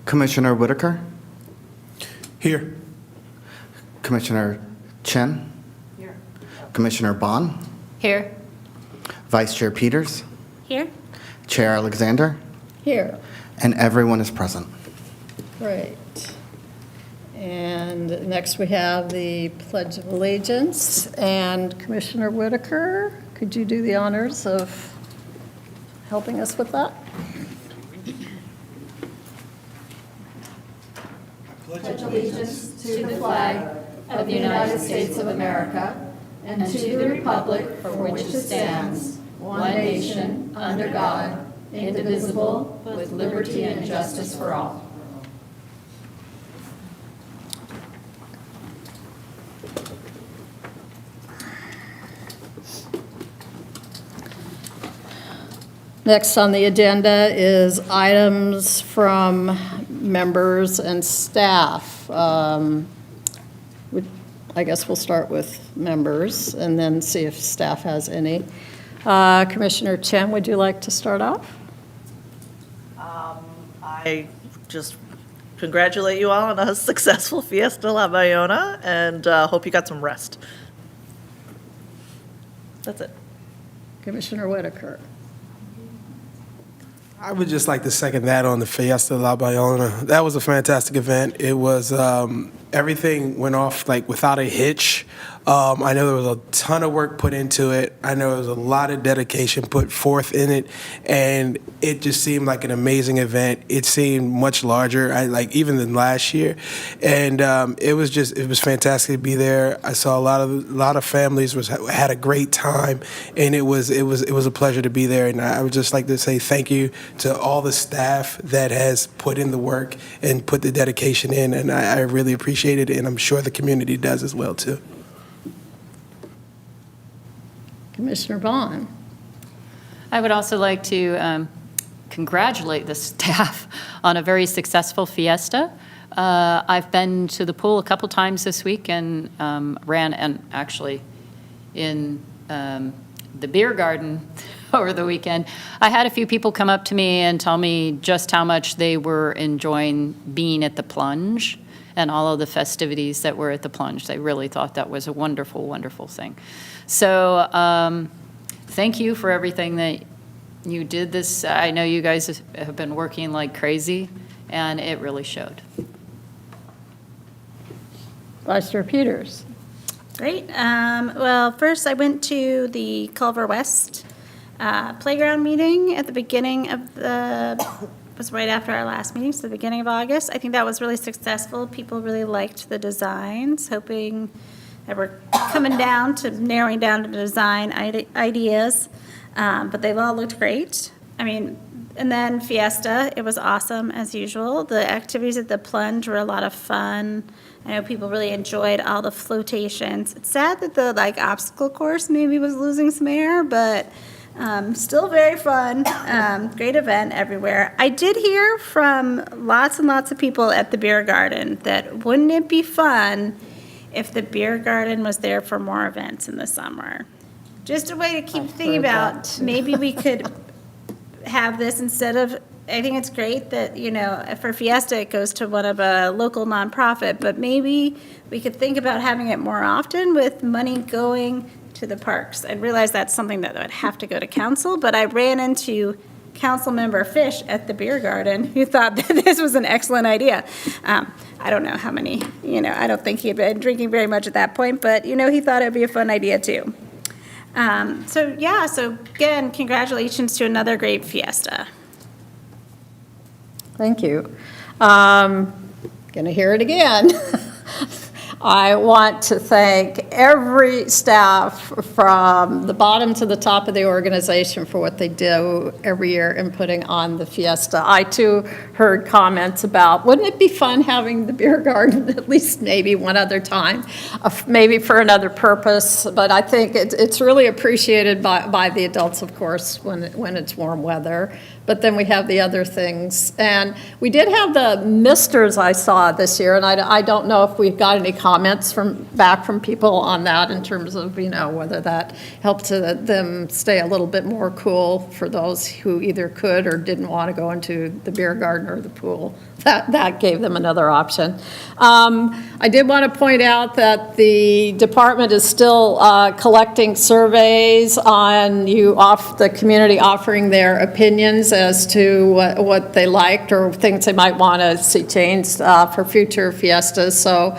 Commissioner Whitaker, Here. Commissioner Chen, Here. Commissioner Bond, Here. Vice Chair Peters, Here. Chair Alexander, Here. and everyone is present. Great. And next we have the Pledge of Allegiance. And Commissioner Whitaker, could you do the honors of helping us with that? Pledge allegiance to the flag of the United States of America and to the republic for which it stands, one nation, under God, indivisible, with liberty and justice for all. Next on the agenda is items from members and staff. I guess we'll start with members and then see if staff has any. Commissioner Chen, would you like to start off? I just congratulate you all on a successful Fiesta La Bayona and hope you got some rest. That's it. Commissioner Whitaker. I would just like to second that on the Fiesta La Bayona. That was a fantastic event. It was, everything went off like without a hitch. I know there was a ton of work put into it. I know there was a lot of dedication put forth in it, and it just seemed like an amazing event. It seemed much larger, even than last year, and it was fantastic to be there. I saw a lot of families had a great time, and it was a pleasure to be there. And I would just like to say thank you to all the staff that has put in the work and put the dedication in, and I really appreciate it, and I'm sure the community does as well too. Commissioner Bond. I would also like to congratulate the staff on a very successful fiesta. I've been to the pool a couple times this week and ran, and actually in the beer garden over the weekend. I had a few people come up to me and tell me just how much they were enjoying being at the plunge and all of the festivities that were at the plunge. They really thought that was a wonderful, wonderful thing. So thank you for everything that you did this. I know you guys have been working like crazy, and it really showed. Vice Chair Peters. Great. Well, first I went to the Culver West playground meeting at the beginning of was right after our last meeting, so the beginning of August. I think that was really successful. People really liked the designs, hoping that we're coming down to narrowing down to the design ideas, but they've all looked great. I mean, and then Fiesta, it was awesome as usual. The activities at the plunge were a lot of fun. I know people really enjoyed all the flotations. It's sad that the obstacle course maybe was losing some air, but still very fun. Great event everywhere. I did hear from lots and lots of people at the beer garden that wouldn't it be fun if the beer garden was there for more events in the summer? Just a way to keep thinking about, maybe we could have this instead of, I think it's great that, for Fiesta, it goes to one of a local nonprofit, but maybe we could think about having it more often with money going to the parks. I realize that's something that would have to go to council, but I ran into council member Fish at the beer garden who thought that this was an excellent idea. I don't know how many, I don't think he had been drinking very much at that point, but, he thought it'd be a fun idea too. So again, congratulations to another great Fiesta. Thank you. Going to hear it again. I want to thank every staff from the bottom to the top of the organization for what they do every year in putting on the Fiesta. I, too, heard comments about, wouldn't it be fun having the beer garden at least maybe one other time, maybe for another purpose, but I think it's really appreciated by the adults, of course, when it's warm weather. But then we have the other things. And we did have the misters I saw this year, and I don't know if we've got any comments back from people on that in terms of, whether that helped them stay a little bit more cool for those who either could or didn't want to go into the beer garden or the pool. That gave them another option. I did want to point out that the department is still collecting surveys on the community offering their opinions as to what they liked or things they might want to see changed for future fiestas. So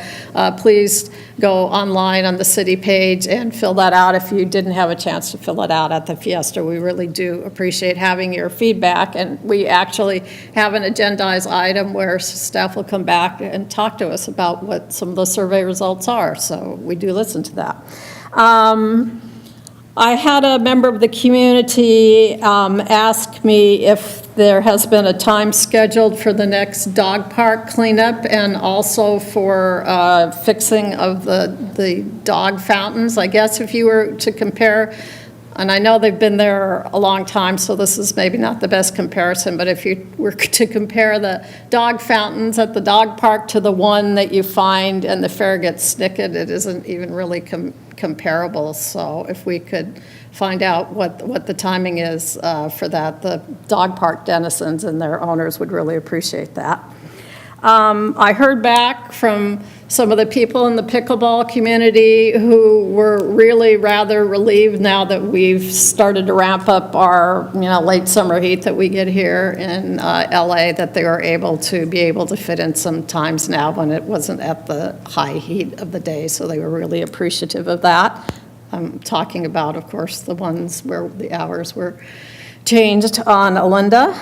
please go online on the city page and fill that out if you didn't have a chance to fill it out at the fiesta. We really do appreciate having your feedback, and we actually have an agendized item where staff will come back and talk to us about what some of the survey results are, so we do listen to that. I had a member of the community ask me if there has been a time scheduled for the next dog park cleanup and also for fixing of the dog fountains. I guess if you were to compare, and I know they've been there a long time, so this is maybe not the best comparison, but if you were to compare the dog fountains at the dog park to the one that you find in the Farragut Snicket, it isn't even really comparable. So if we could find out what the timing is for that, the dog park denizens and their owners would really appreciate that. I heard back from some of the people in the pickleball community who were really rather relieved now that we've started to ramp up our late summer heat that we get here in LA, that they were able to fit in some times now when it wasn't at the high heat of the day. So they were really appreciative of that. I'm talking about, of course, the ones where the hours were changed on Alinda.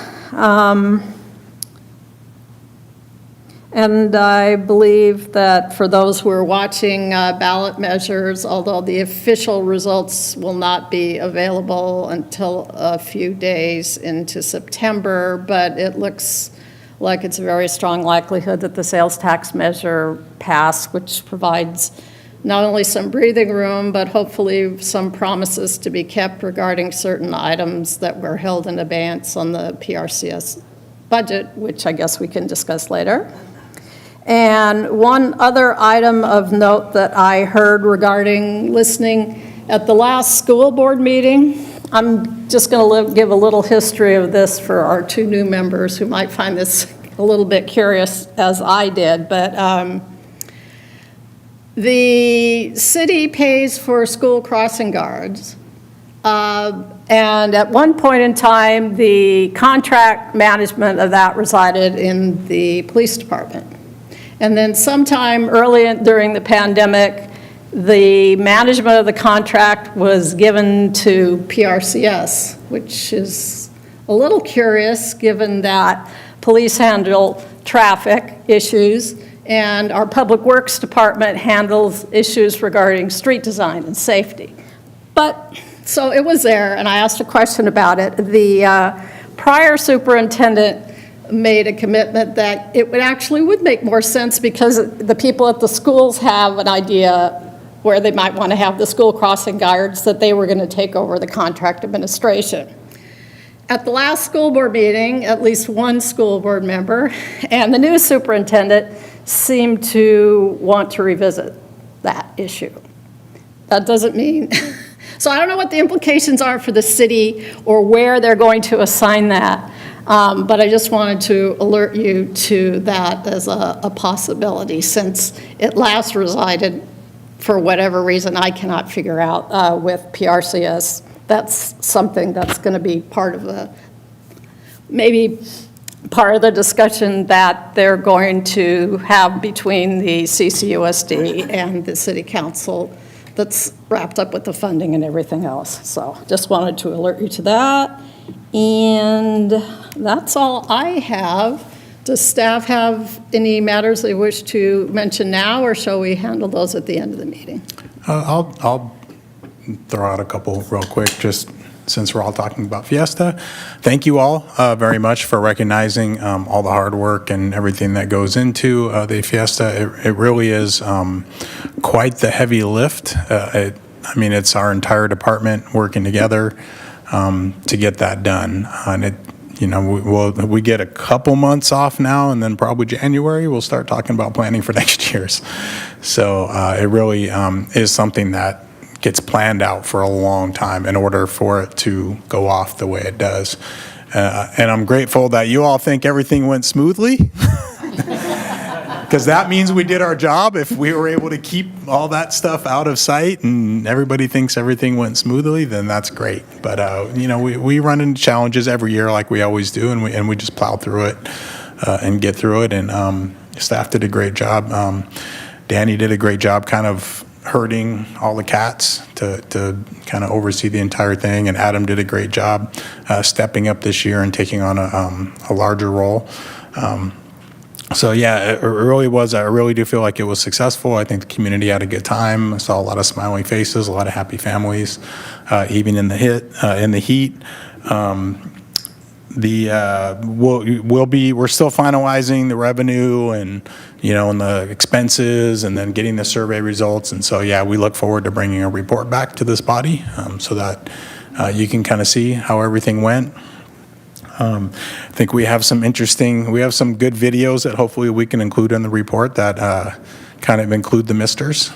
And I believe that for those who are watching ballot measures, although the official results will not be available until a few days into September, but it looks like it's a very strong likelihood that the sales tax measure passed, which provides not only some breathing room, but hopefully some promises to be kept regarding certain items that were held in abeyance on the PRCS budget, which I guess we can discuss later. And one other item of note that I heard regarding listening at the last school board meeting, I'm just going to give a little history of this for our two new members who might find this a little bit curious as I did, but the city pays for school crossing guards. And at one point in time, the contract management of that resided in the police department. And then sometime early during the pandemic, the management of the contract was given to PRCS, which is a little curious given that police handle traffic issues and our public works department handles issues regarding street design and safety. But, so it was there, and I asked a question about it. The prior superintendent made a commitment that it would make more sense because the people at the schools have an idea where they might want to have the school crossing guards, that they were going to take over the contract administration. At the last school board meeting, at least one school board member and the new superintendent seemed to want to revisit that issue. That doesn't mean, so I don't know what the implications are for the city or where they're going to assign that. But I just wanted to alert you to that as a possibility, since it last resided, for whatever reason I cannot figure out, with PRCS. That's something that's going to be maybe part of the discussion that they're going to have between the CCUSD and the city council that's wrapped up with the funding and everything else. So just wanted to alert you to that. And that's all I have. Does staff have any matters they wish to mention now, or shall we handle those at the end of the meeting? I'll throw out a couple real quick, just since we're all talking about Fiesta. Thank you all very much for recognizing all the hard work and everything that goes into the Fiesta. It really is quite the heavy lift. It's our entire department working together to get that done. And we get a couple months off now, and then probably January we'll start talking about planning for next year's. So it really is something that gets planned out for a long time in order for it to go off the way it does. And I'm grateful that you all think everything went smoothly, because that means we did our job. If we were able to keep all that stuff out of sight and everybody thinks everything went smoothly, then that's great. But, we run into challenges every year like we always do, and we just plow through it and get through it. And staff did a great job. Danny did a great job kind of herding all the cats to kind of oversee the entire thing, and Adam did a great job stepping up this year and taking on a larger role. So yeah, it really was. I really do feel like it was successful. I think the community had a good time. I saw a lot of smiling faces, a lot of happy families, even in the heat. We're still finalizing the revenue and the expenses, and then getting the survey results. And so yeah, we look forward to bringing a report back to this body so that you can kind of see how everything went. I think we have some good videos that hopefully we can include in the report that kind of include the misters.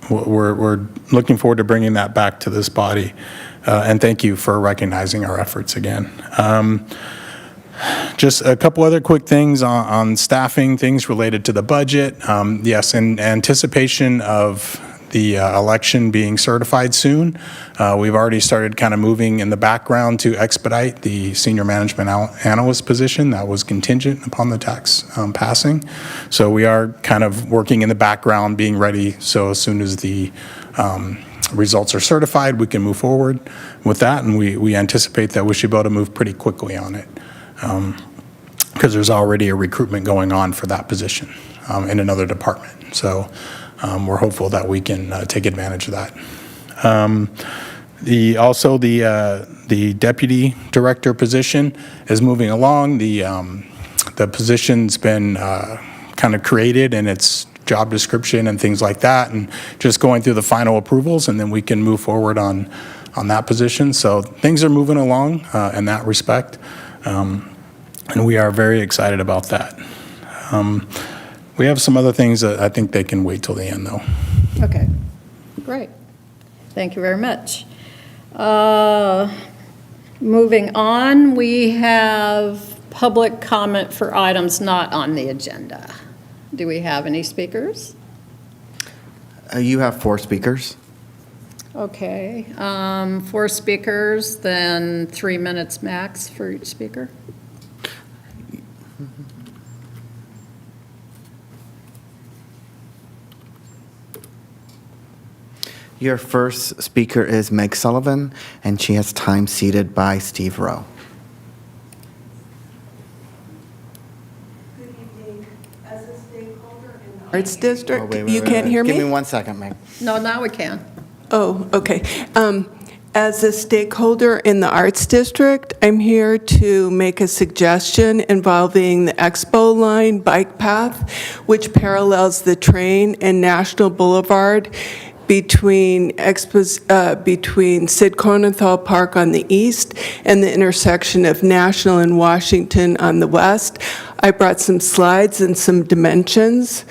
We're looking forward to bringing that back to this body. And thank you for recognizing our efforts again. Just a couple other quick things on staffing, things related to the budget. Yes, in anticipation of the election being certified soon, we've already started kind of moving in the background to expedite the senior management analyst position that was contingent upon the tax passing. So we are kind of working in the background, being ready, so as soon as the results are certified, we can move forward with that, and we anticipate that we should be able to move pretty quickly on it, because there's already a recruitment going on for that position in another department. So we're hopeful that we can take advantage of that. The deputy director position is moving along. The position's been kind of created, and its job description and things like that, and just going through the final approvals, and then we can move forward on that position. So things are moving along in that respect, and we are very excited about that. We have some other things that I think they can wait till the end, though. Okay, great. Thank you very much. Moving on, we have public comment for items not on the agenda. Do we have any speakers? You have 4 speakers. Okay, 4 speakers, then 3 minutes max for each speaker. Your first speaker is Meg Sullivan, and she has time seated by Steve Rowe. Good evening. As a stakeholder in the Arts District, Oh, wait, you can't hear Give me me? 1 second, Meg. No, now we can. Oh, okay. As a stakeholder in the Arts District, I'm here to make a suggestion involving the Expo Line bike path, which parallels the train and National Boulevard between Sid Kronenthal Park on the east and the intersection of National and Washington on the west. I brought some slides and some dimensions.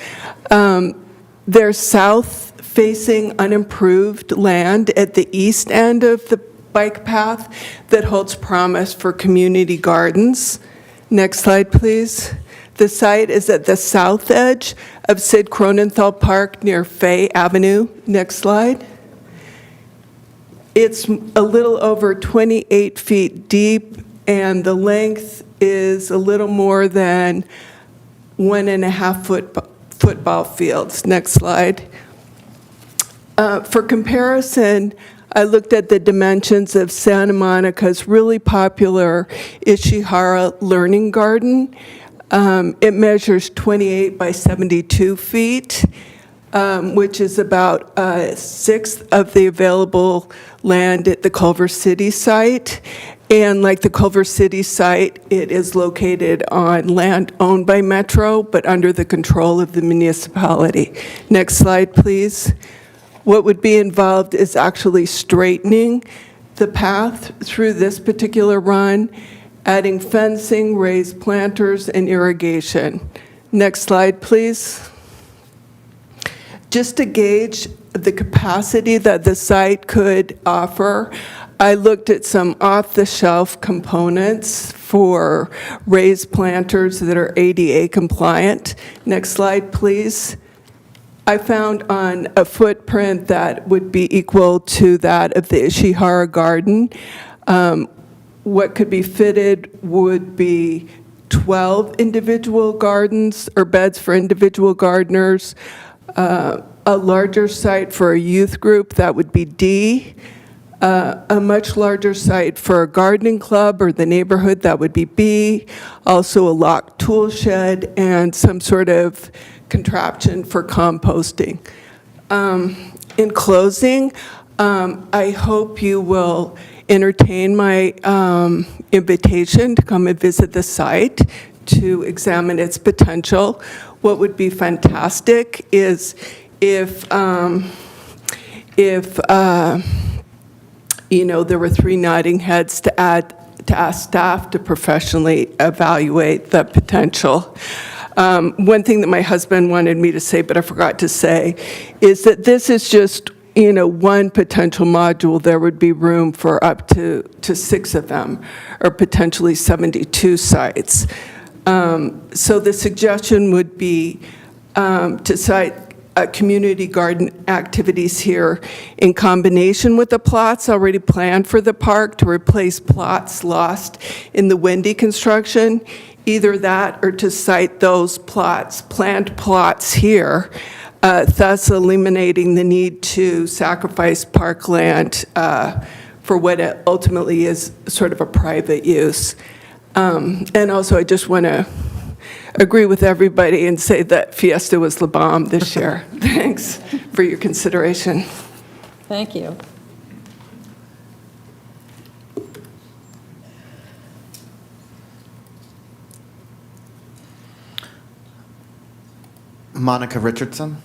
There's south-facing unimproved land at the east end of the bike path that holds promise for community gardens. Next slide, please. The site is at the south edge of Sid Kronenthal Park near Fay Avenue. Next slide. It's a little over 28 feet deep, and the length is a little more than 1.5 football fields. Next slide. For comparison, I looked at the dimensions of Santa Monica's really popular Ishihara Learning Garden. It measures 28 by 72 feet, which is about a sixth of the available land at the Culver City site. And like the Culver City site, it is located on land owned by Metro, but under the control of the municipality. Next slide, please. What would be involved is actually straightening the path through this particular run, adding fencing, raised planters, and irrigation. Next slide, please. Just to gauge the capacity that the site could offer, I looked at some off-the-shelf components for raised planters that are ADA compliant. Next slide, please. I found on a footprint that would be equal to that of the Ishihara Garden. What could be fitted would be 12 individual gardens or beds for individual gardeners, a larger site for a youth group, that would be D, a much larger site for a gardening club or the neighborhood, that would be B, also a locked tool shed, and some sort of contraption for composting. In closing, I hope you will entertain my invitation to come and visit the site to examine its potential. What would be fantastic is if there were 3 nodding heads to ask staff to professionally evaluate the potential. One thing that my husband wanted me to say, but I forgot to say, is that this is just one potential module. There would be room for up to 6 of them, or potentially 72 sites. So the suggestion would be to cite community garden activities here in combination with the plots already planned for the park to replace plots lost in the Wendy construction. Either that or to cite those plots, planned plots here, thus eliminating the need to sacrifice parkland for what it ultimately is sort of a private use. And also, I just want to agree with everybody and say that Fiesta was the bomb this year. Thanks for your consideration. Thank you. Monica Richardson.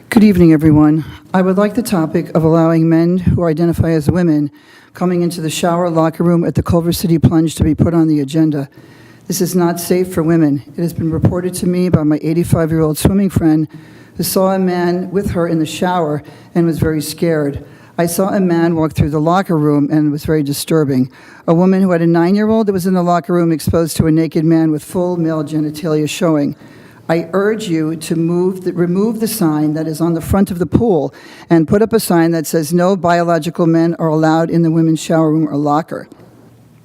Good evening, everyone. I would like the topic of allowing men who identify as women coming into the shower locker room at the Culver City Plunge to be put on the agenda. This is not safe for women. It has been reported to me by my 85-year-old swimming friend who saw a man with her in the shower and was very scared. I saw a man walk through the locker room and it was very disturbing. A woman who had a 9-year-old that was in the locker room exposed to a naked man with full male genitalia showing. I urge you to remove the sign that is on the front of the pool and put up a sign that says no biological men are allowed in the women's shower room or locker.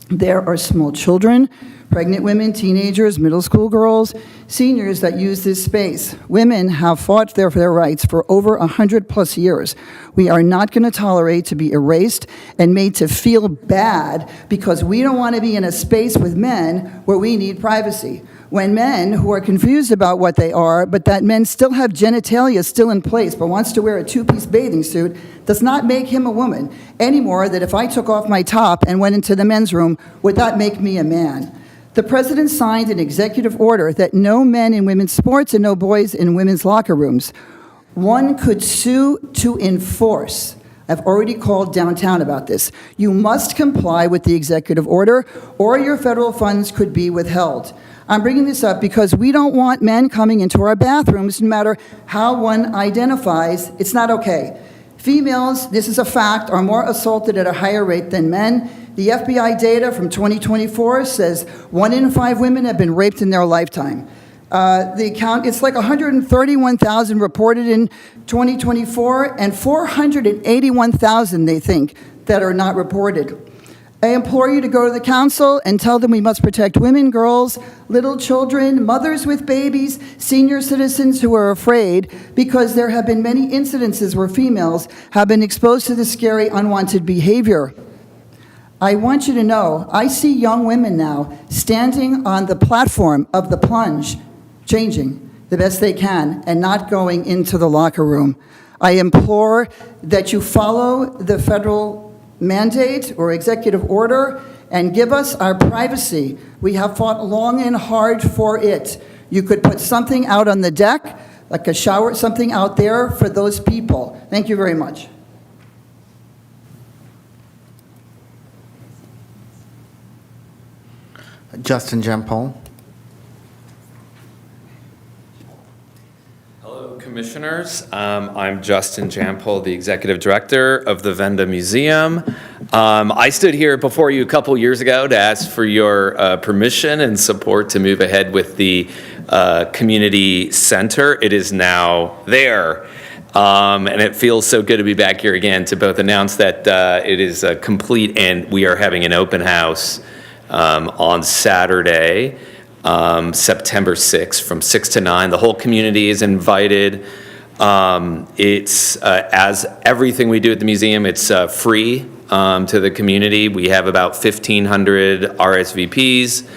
There are small children, pregnant women, teenagers, middle school girls, seniors that use this space. Women have fought for their rights for over 100+ years. We are not going to tolerate to be erased and made to feel bad because we don't want to be in a space with men where we need privacy. When men who are confused about what they are, but that men still have genitalia still in place, but wants to wear a 2-piece bathing suit, does not make him a woman, any more than if I took off my top and went into the men's room, would that make me a man? The president signed an executive order that no men in women's sports and no boys in women's locker rooms. One could sue to enforce. I've already called downtown about this. You must comply with the executive order, or your federal funds could be withheld. I'm bringing this up because we don't want men coming into our bathrooms, no matter how one identifies. It's not okay. Females, this is a fact, are more assaulted at a higher rate than men. The FBI data from 2024 says 1 in 5 women have been raped in their lifetime. The count, it's like 131,000 reported in 2024, and 481,000, they think, that are not reported. I implore you to go to the council and tell them we must protect women, girls, little children, mothers with babies, senior citizens who are afraid, because there have been many incidences where females have been exposed to this scary, unwanted behavior. I want you to know, I see young women now standing on the platform of the plunge, changing the best they can and not going into the locker room. I implore that you follow the federal mandate or executive order and give us our privacy. We have fought long and hard for it. You could put something out on the deck, like a shower, something out there for those people. Thank you very much. Justin Jempol. Hello, Commissioners. I'm Justin Jampol, the Executive Director of the Venda Museum. I stood here before you a couple years ago to ask for your permission and support to move ahead with the community center. It is now there. And it feels so good to be back here again to both announce that it is complete and we are having an open house on Saturday, September 6th from 6 to 9. The whole community is invited. It's, as everything we do at the museum, it's free to the community. We have about 1,500 RSVPs.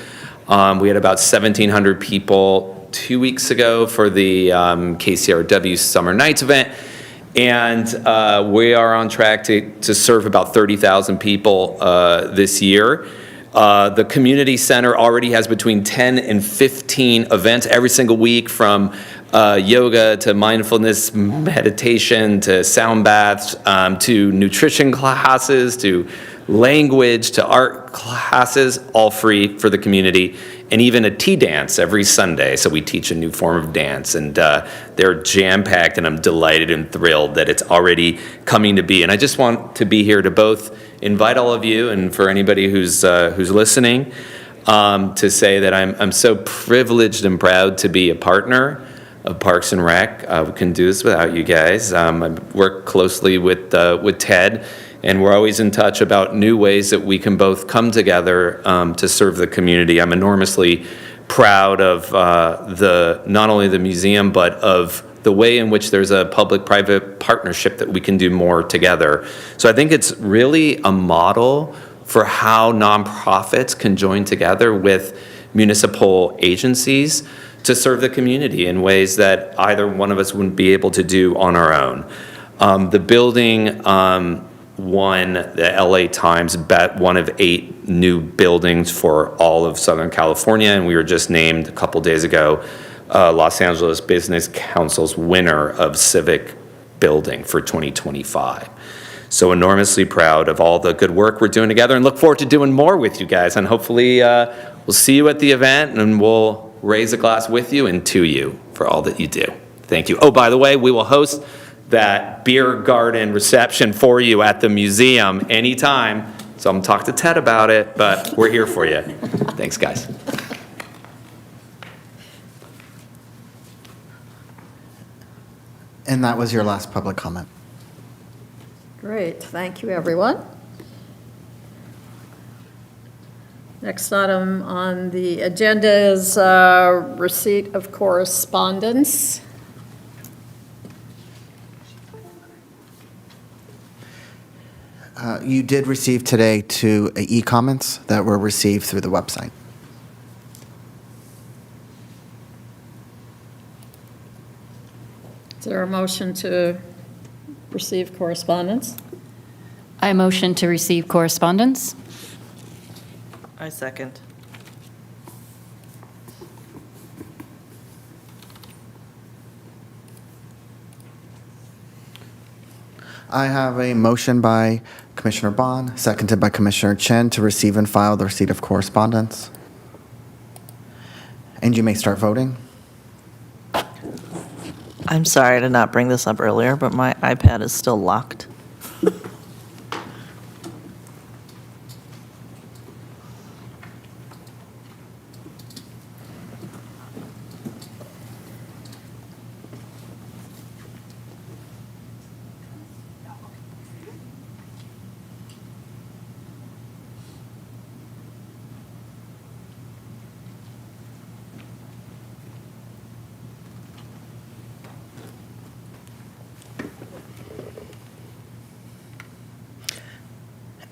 We had about 1,700 people 2 weeks ago for the KCRW Summer Nights event. And we are on track to serve about 30,000 people this year. The community center already has between 10 and 15 events every single week, from yoga to mindfulness meditation to sound baths to nutrition classes to language to art classes, all free for the community, and even a tea dance every Sunday. So we teach a new form of dance, and they're jam-packed, and I'm delighted and thrilled that it's already coming to be. And I just want to be here to both invite all of you, and for anybody who's listening, to say that I'm so privileged and proud to be a partner of Parks and Rec. We couldn't do this without you guys. I work closely with Ted, and we're always in touch about new ways that we can both come together to serve the community. I'm enormously proud of not only the museum, but of the way in which there's a public-private partnership that we can do more together. So I think it's really a model for how nonprofits can join together with municipal agencies to serve the community in ways that either one of us wouldn't be able to do on our own. The building won the LA Times one of 8 new buildings for all of Southern California, and we were just named a couple days ago Los Angeles Business Council's winner of Civic Building for 2025. So enormously proud of all the good work we're doing together, and look forward to doing more with you guys, and hopefully we'll see you at the event, and we'll raise a glass with you and to you for all that you do. Thank you. Oh, by the way, we will host that beer garden reception for you at the museum anytime. So I'm going to talk to Ted about it, but we're here for you. Thanks, guys. And that was your last public comment. Great, thank you, everyone. Next item on the agenda is receipt of correspondence. You did receive today 2 e-comments that were received through the website. Is there a motion to receive correspondence? I motion to receive correspondence. I second. I have a motion by Commissioner Bond, seconded by Commissioner Chen, to receive and file the receipt of correspondence. And you may start voting. I'm sorry to not bring this up earlier, but my iPad is still locked.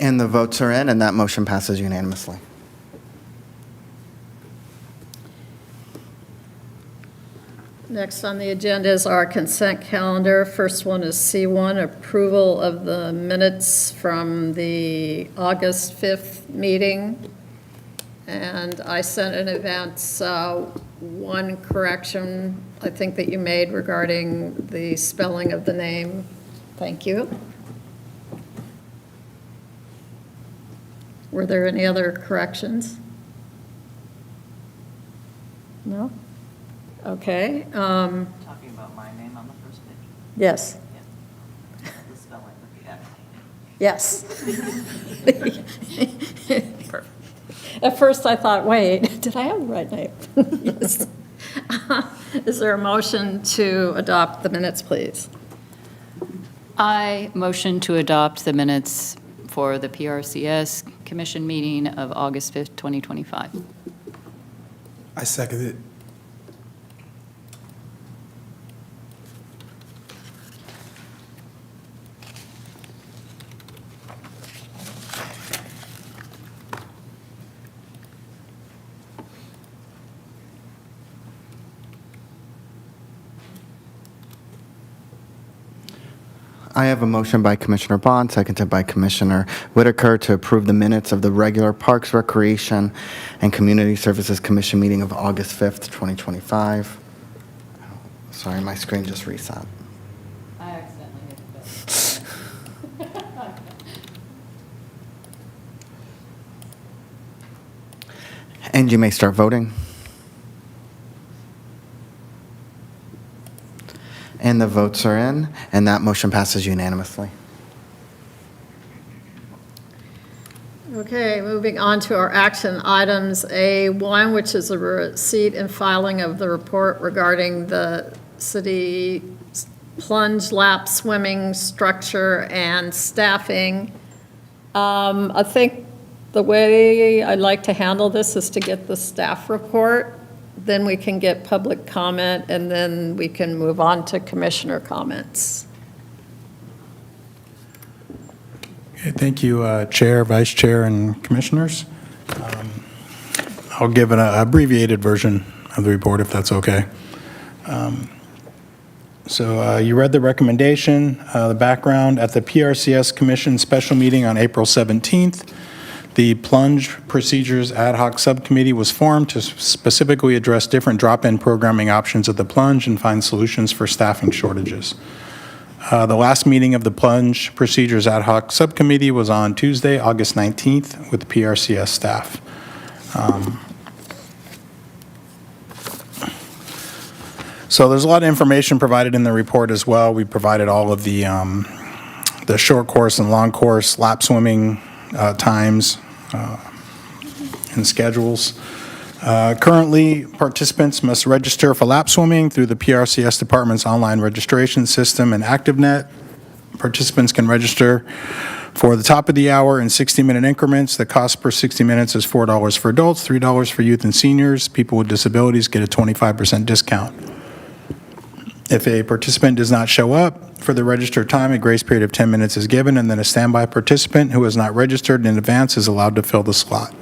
And the votes are in, and that motion passes unanimously. Next on the agenda is our consent calendar. First one is C1, approval of the minutes from the August 5th meeting. And I sent in advance one correction, I think, that you made regarding the spelling of the name. Thank you. Were there any other corrections? No? Okay. Talking about my name on the first page. Yes. The spelling with the X. Yes. Perfect. At first, I thought, wait, did I have the right name? Yes. Is there a motion to adopt the minutes, please? I motion to adopt the minutes for the PRCS Commission meeting of August 5th, 2025. I second it. I have a motion by Commissioner Bond, seconded by Commissioner Whitaker to approve the minutes of the regular Parks, Recreation, and Community Services Commission meeting of August 5th, 2025. Sorry, my screen just reset. I accidentally hit the button. And you may start voting. And the votes are in, and that motion passes unanimously. Okay, moving on to our action items. A1, which is a receipt and filing of the report regarding the city plunge lap swimming structure and staffing. I think the way I'd like to handle this is to get the staff report, then we can get public comment, and then we can move on to commissioner comments. Okay, thank you, Chair, Vice Chair, and Commissioners. I'll give an abbreviated version of the report, if that's okay. So you read the recommendation, the background. At the PRCS Commission special meeting on April 17th, the Plunge Procedures Ad Hoc Subcommittee was formed to specifically address different drop-in programming options at the Plunge and find solutions for staffing shortages. The last meeting of the Plunge Procedures Ad Hoc Subcommittee was on Tuesday, August 19th, with PRCS staff. So there's a lot of information provided in the report as well. We provided all of the short course and long course lap swimming times and schedules. Currently, participants must register for lap swimming through the PRCS Department's online registration system and ActiveNet. Participants can register for the top of the hour in 60-minute increments. The cost per 60 minutes is $4 for adults, $3 for youth and seniors. People with disabilities get a 25% discount. If a participant does not show up for the registered time, a grace period of 10 minutes is given, and then a standby participant who has not registered in advance is allowed to fill the slot.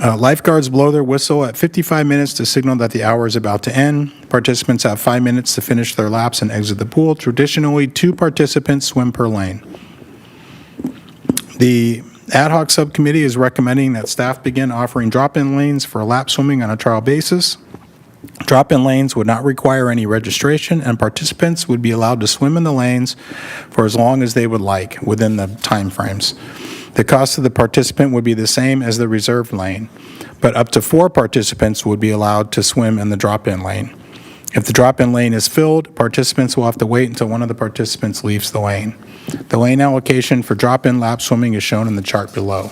Lifeguards blow their whistle at 55 minutes to signal that the hour is about to end. Participants have 5 minutes to finish their laps and exit the pool. Traditionally, 2 participants swim per lane. The ad hoc subcommittee is recommending that staff begin offering drop-in lanes for lap swimming on a trial basis. Drop-in lanes would not require any registration, and participants would be allowed to swim in the lanes for as long as they would like within the time frames. The cost of the participant would be the same as the reserved lane, but up to 4 participants would be allowed to swim in the drop-in lane. If the drop-in lane is filled, participants will have to wait until one of the participants leaves the lane. The lane allocation for drop-in lap swimming is shown in the chart below.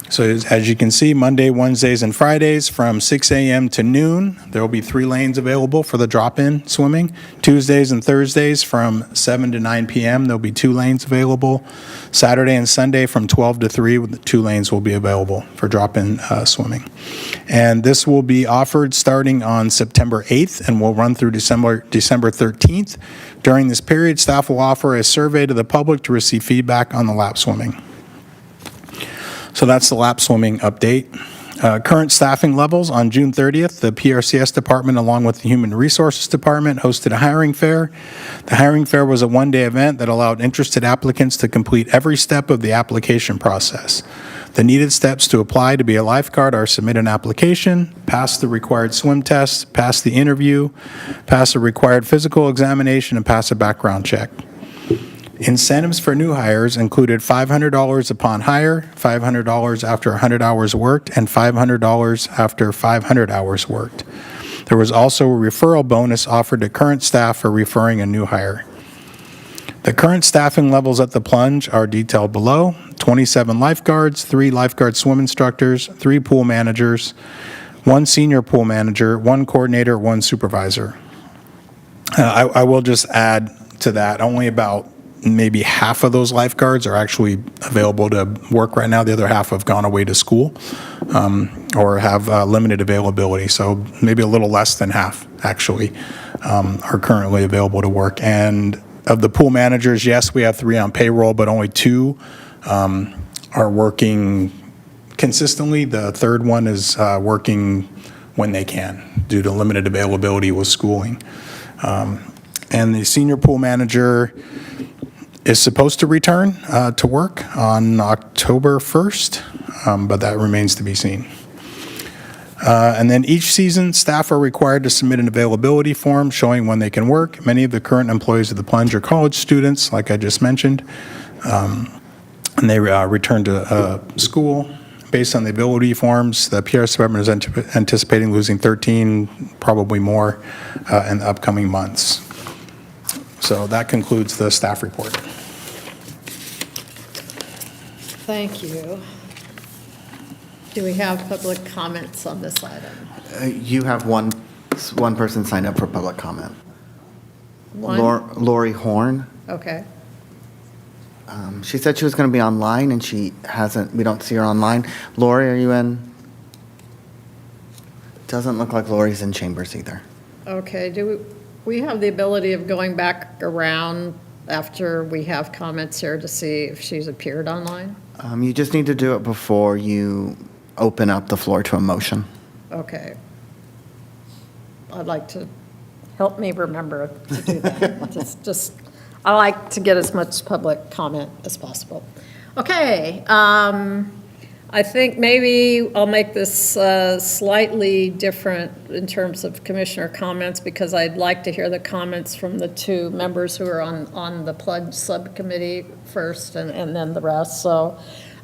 So as you can see, Monday, Wednesdays, and Fridays from 6 a.m. to noon, there will be 3 lanes available for the drop-in swimming. Tuesdays and Thursdays from 7 to 9 p.m., there'll be 2 lanes available. Saturday and Sunday from 12 to 3, 2 lanes will be available for drop-in swimming. And this will be offered starting on September 8th and will run through December 13th. During this period, staff will offer a survey to the public to receive feedback on the lap swimming. So that's the lap swimming update. Current staffing levels: on June 30th, the PRCS department, along with the Human Resources Department, hosted a hiring fair. The hiring fair was a one-day event that allowed interested applicants to complete every step of the application process. The needed steps to apply to be a lifeguard are submit an application, pass the required swim test, pass the interview, pass a required physical examination, and pass a background check. Incentives for new hires included $500 upon hire, $500 after 100 hours worked, and $500 after 500 hours worked. There was also a referral bonus offered to current staff for referring a new hire. The current staffing levels at the plunge are detailed below: 27 lifeguards, 3 lifeguard swim instructors, 3 pool managers, 1 senior pool manager, 1 coordinator, 1 supervisor. I will just add to that, only about maybe half of those lifeguards are actually available to work right now. The other half have gone away to school or have limited availability. So maybe a little less than half, actually, are currently available to work. And of the pool managers, yes, we have 3 on payroll, but only 2 are working consistently. The third one is working when they can due to limited availability with schooling. And the senior pool manager is supposed to return to work on October 1st, but that remains to be seen. And then each season, staff are required to submit an availability form showing when they can work. Many of the current employees of the plunge are college students, like I just mentioned, and they return to school. Based on the ability forms, the PRCS department is anticipating losing 13, probably more, in the upcoming months. So that concludes the staff report. Thank you. Do we have public comments on this item? You have one person signed up for public comment. One? Lori Horn. Okay. She said she was going to be online, and she hasn't. We don't see her online. Lori, are you in? Doesn't look like Lori's in chambers either. Okay, do we have the ability of going back around after we have comments here to see if she's appeared online? You just need to do it before you open up the floor to a motion. Okay. I'd like to, help me remember to do that. Just, I like to get as much public comment as possible. Okay, I think maybe I'll make this slightly different in terms of commissioner comments, because I'd like to hear the comments from the 2 members who are on the pledge subcommittee first, and then the rest. So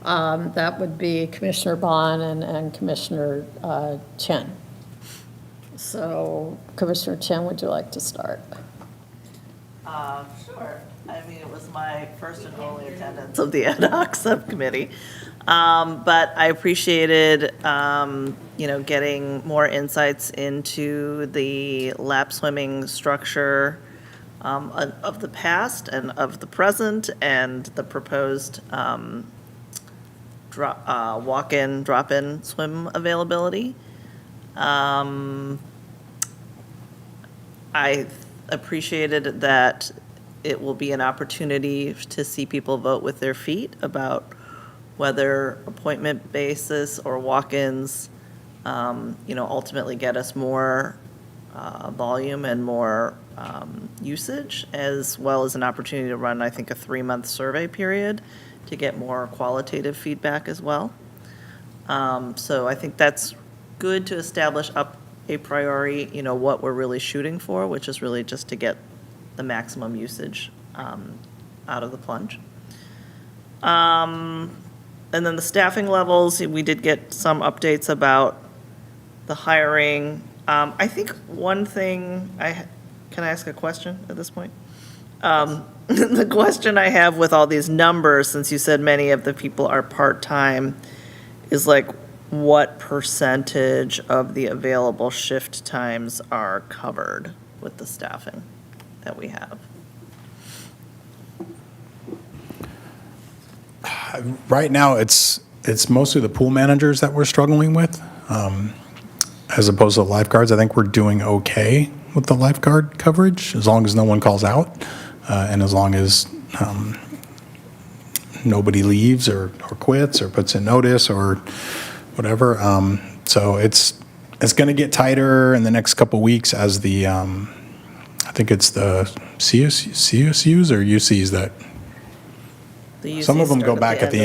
that would be Commissioner Bond and Commissioner Chen. So Commissioner Chen, would you like to start? Sure. I mean, it was my first and only attendance of the ad hoc subcommittee. But I appreciated, getting more insights into the lap swimming structure of the past and of the present, and the proposed walk-in, drop-in swim availability. I appreciated that it will be an opportunity to see people vote with their feet about whether appointment basis or walk-ins, ultimately get us more volume and more usage, as well as an opportunity to run, I think, a 3-month survey period to get more qualitative feedback as well. So I think that's good to establish up a priori, what we're really shooting for, which is really just to get the maximum usage out of the plunge. And then the staffing levels, we did get some updates about the hiring. I think one thing, can I ask a question at this point? The question I have with all these numbers, since you said many of the people are part-time, is like, what percentage of the available shift times are covered with the staffing that we have? Right now, it's mostly the pool managers that we're struggling with, as opposed to the lifeguards. I think we're doing okay with the lifeguard coverage, as long as no one calls out, and as long as nobody leaves or quits or puts in notice or whatever. So it's going to get tighter in the next couple weeks as the, I think it's the CSUs or UCs that, some of them go back at the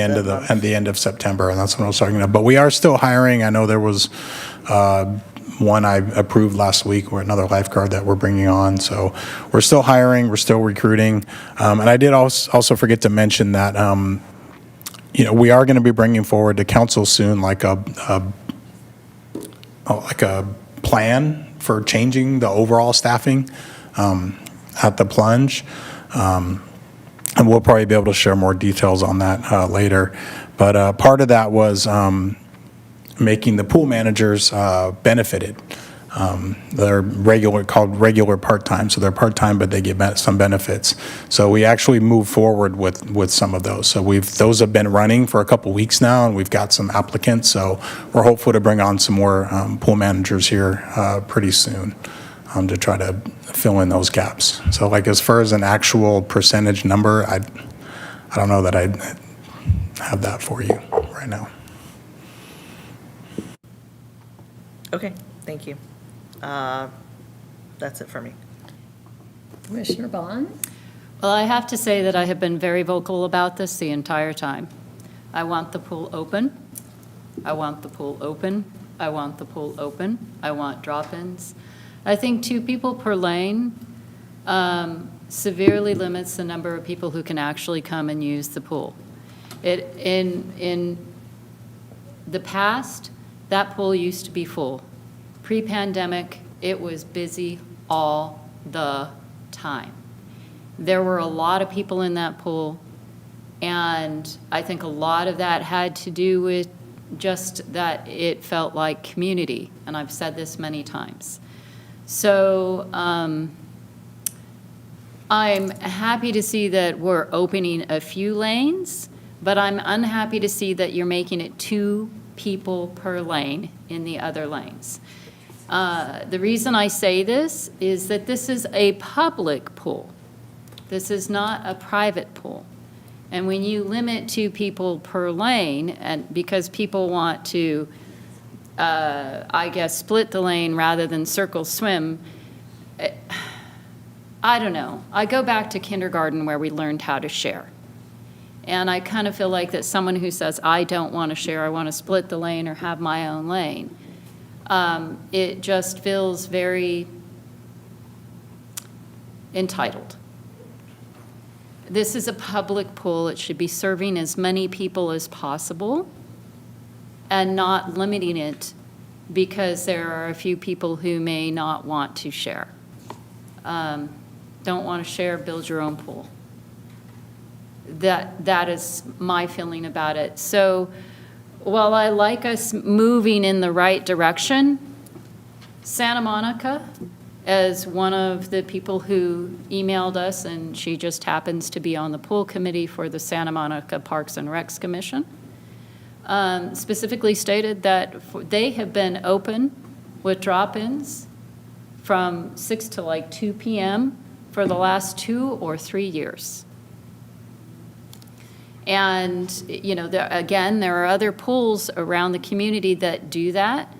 end of September, and that's when I was talking about. But we are still hiring. I know there was one I approved last week, or another lifeguard that we're bringing on. So we're still hiring, we're still recruiting. And I did also forget to mention that, we are going to be bringing forward to council soon like a plan for changing the overall staffing at the plunge. And we'll probably be able to share more details on that later. But part of that was making the pool managers benefited. They're called regular part-time, so they're part-time, but they get some benefits. So we actually moved forward with some of those. So those have been running for a couple weeks now, and we've got some applicants. So we're hopeful to bring on some more pool managers here pretty soon to try to fill in those gaps. So like as far as an actual percentage number, I don't know that I'd have that for you right now. Okay, thank you. That's it for me. Commissioner Bond? Well, I have to say that I have been very vocal about this the entire time. I want the pool open. I want the pool open. I want the pool open. I want drop-ins. I think 2 people per lane severely limits the number of people who can actually come and use the pool. In the past, that pool used to be full. Pre-pandemic, it was busy all the time. There were a lot of people in that pool, and I think a lot of that had to do with just that it felt like community, and I've said this many times. So I'm happy to see that we're opening a few lanes, but I'm unhappy to see that you're making it 2 people per lane in the other lanes. The reason I say this is that this is a public pool. This is not a private pool. And when you limit 2 people per lane, and because people want to, I guess, split the lane rather than circle swim, I don't know. I go back to kindergarten where we learned how to share. And I kind of feel like that someone who says, I don't want to share, I want to split the lane or have my own lane, it just feels very entitled. This is a public pool. It should be serving as many people as possible and not limiting it because there are a few people who may not want to share. Don't want to share, build your own pool. That is my feeling about it. So while I like us moving in the right direction, Santa Monica, as one of the people who emailed us, and she just happens to be on the pool committee for the Santa Monica Parks and Recs Commission, specifically stated that they have been open with drop-ins from 6 to like 2 p.m. for the last 2 or 3 years. And, again, there are other pools around the community that do that.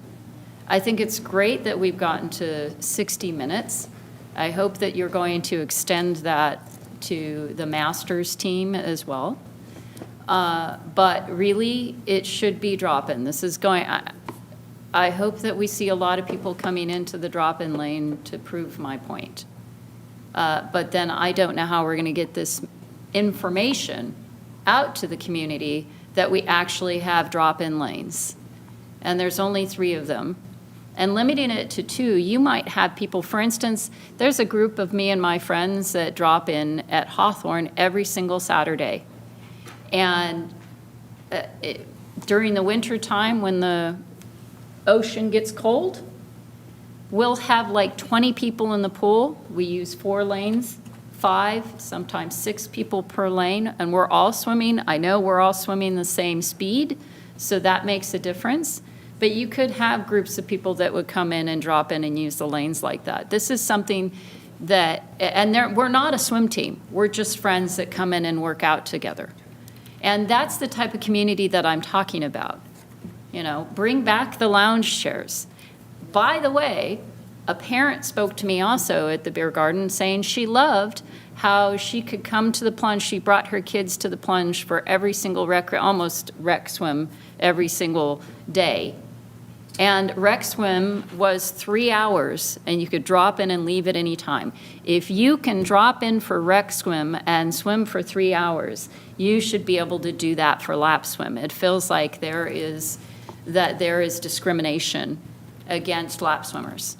I think it's great that we've gotten to 60 minutes. I hope that you're going to extend that to the Masters team as well. But really, it should be drop-in. This is going, I hope that we see a lot of people coming into the drop-in lane to prove my point. But then I don't know how we're going to get this information out to the community that we actually have drop-in lanes. And there's only 3 of them. And limiting it to 2, you might have people, for instance, there's a group of me and my friends that drop in at Hawthorne every single Saturday. And during the winter time when the ocean gets cold, we'll have like 20 people in the pool. We use 4 lanes, 5, sometimes 6 people per lane, and we're all swimming. I know we're all swimming the same speed, so that makes a difference. But you could have groups of people that would come in and drop in and use the lanes like that. This is something that, and we're not a swim team. We're just friends that come in and work out together. And that's the type of community that I'm talking about. Bring back the lounge chairs. By the way, a parent spoke to me also at the beer garden saying she loved how she could come to the plunge. She brought her kids to the plunge for every single almost rec swim every single day And rec swim was 3 hours, and you could drop in and leave at any time. If you can drop in for rec swim and swim for 3 hours, you should be able to do that for lap swim. It feels like there is discrimination against lap swimmers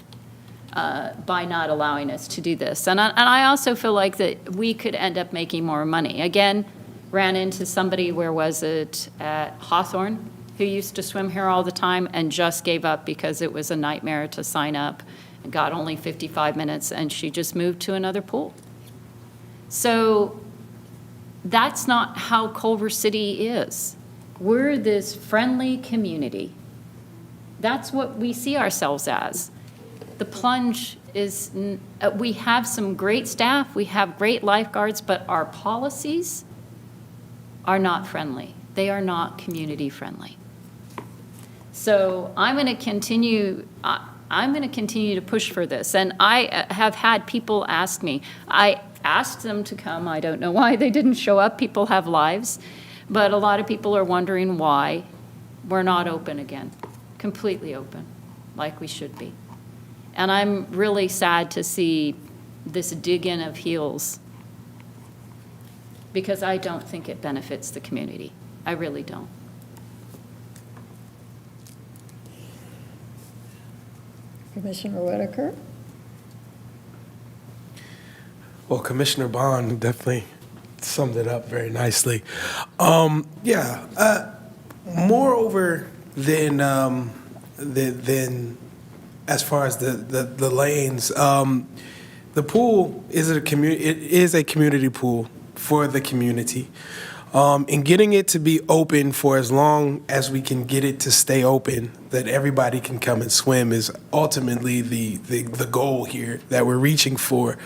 by not allowing us to do this. And I also feel like that we could end up making more money. Again, ran into somebody, where was it, at Hawthorne, who used to swim here all the time and just gave up because it was a nightmare to sign up and got only 55 minutes, and she just moved to another pool. So that's not how Culver City is. We're this friendly community. That's what we see ourselves as. The plunge is, we have some great staff, we have great lifeguards, but our policies are not friendly. They are not community friendly. So I'm going to continue to push for this. And I have had people ask me. I asked them to come. I don't know why they didn't show up. People have lives. But a lot of people are wondering why we're not open again, completely open, like we should be. And I'm really sad to see this dig-in of heels, because I don't think it benefits the community. I really don't. Commissioner Whitaker? Well, Commissioner Bond definitely summed it up very nicely. Moreover than as far as the lanes, the pool is a community. It is a community pool for the community. And getting it to be open for as long as we can get it to stay open, that everybody can come and swim, is ultimately the goal here that we're reaching for.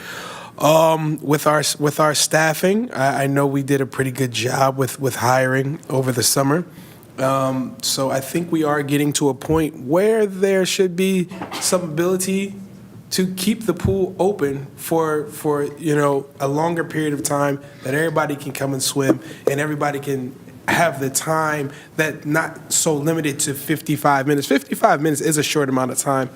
With our staffing, I know we did a pretty good job with hiring over the summer. So I think we are getting to a point where there should be some ability to keep the pool open for a longer period of time, that everybody can come and swim and everybody can have the time, that not so limited to 55 minutes. 55 minutes is a short amount of time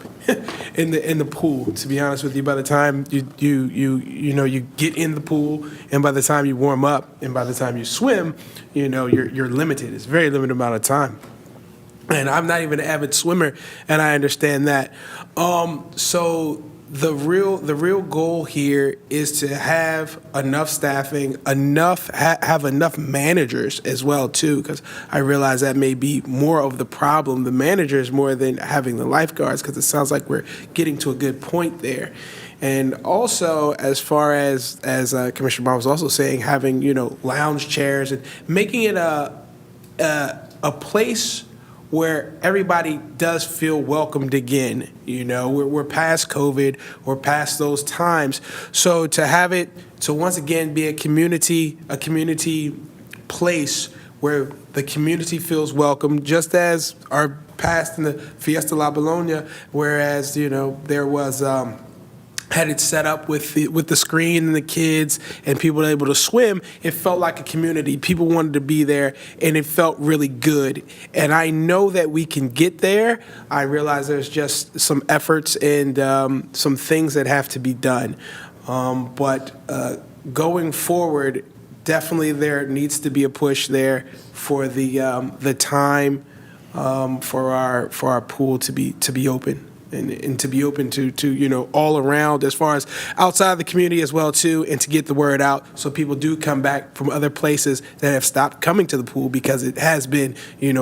in the pool, to be honest with you. By the time you get in the pool, and by the time you warm up, and by the time you swim, you're limited. It's a very limited amount of time. And I'm not even an avid swimmer, and I understand that. So the real goal here is to have enough staffing, have enough managers as well too, because I realize that may be more of the problem, the managers, more than having the lifeguards, because it sounds like we're getting to a good point there. And also, as far as Commissioner Bond was also saying, having lounge chairs and making it a place where everybody does feel welcomed again. We're past COVID, we're past those times. So to have it, to once again be a community place where the community feels welcome, just as our past in the Fiesta La Bologna, whereas, there was, had it set up with the screen and the kids and people were able to swim, it felt like a community. People wanted to be there, and it felt really good. And I know that we can get there. I realize there's just some efforts and some things that have to be done. But going forward, definitely there needs to be a push there for the time for our pool to be open. And to be open to all around, as far as outside the community as well too, and to get the word out so people do come back from other places that have stopped coming to the pool because it has been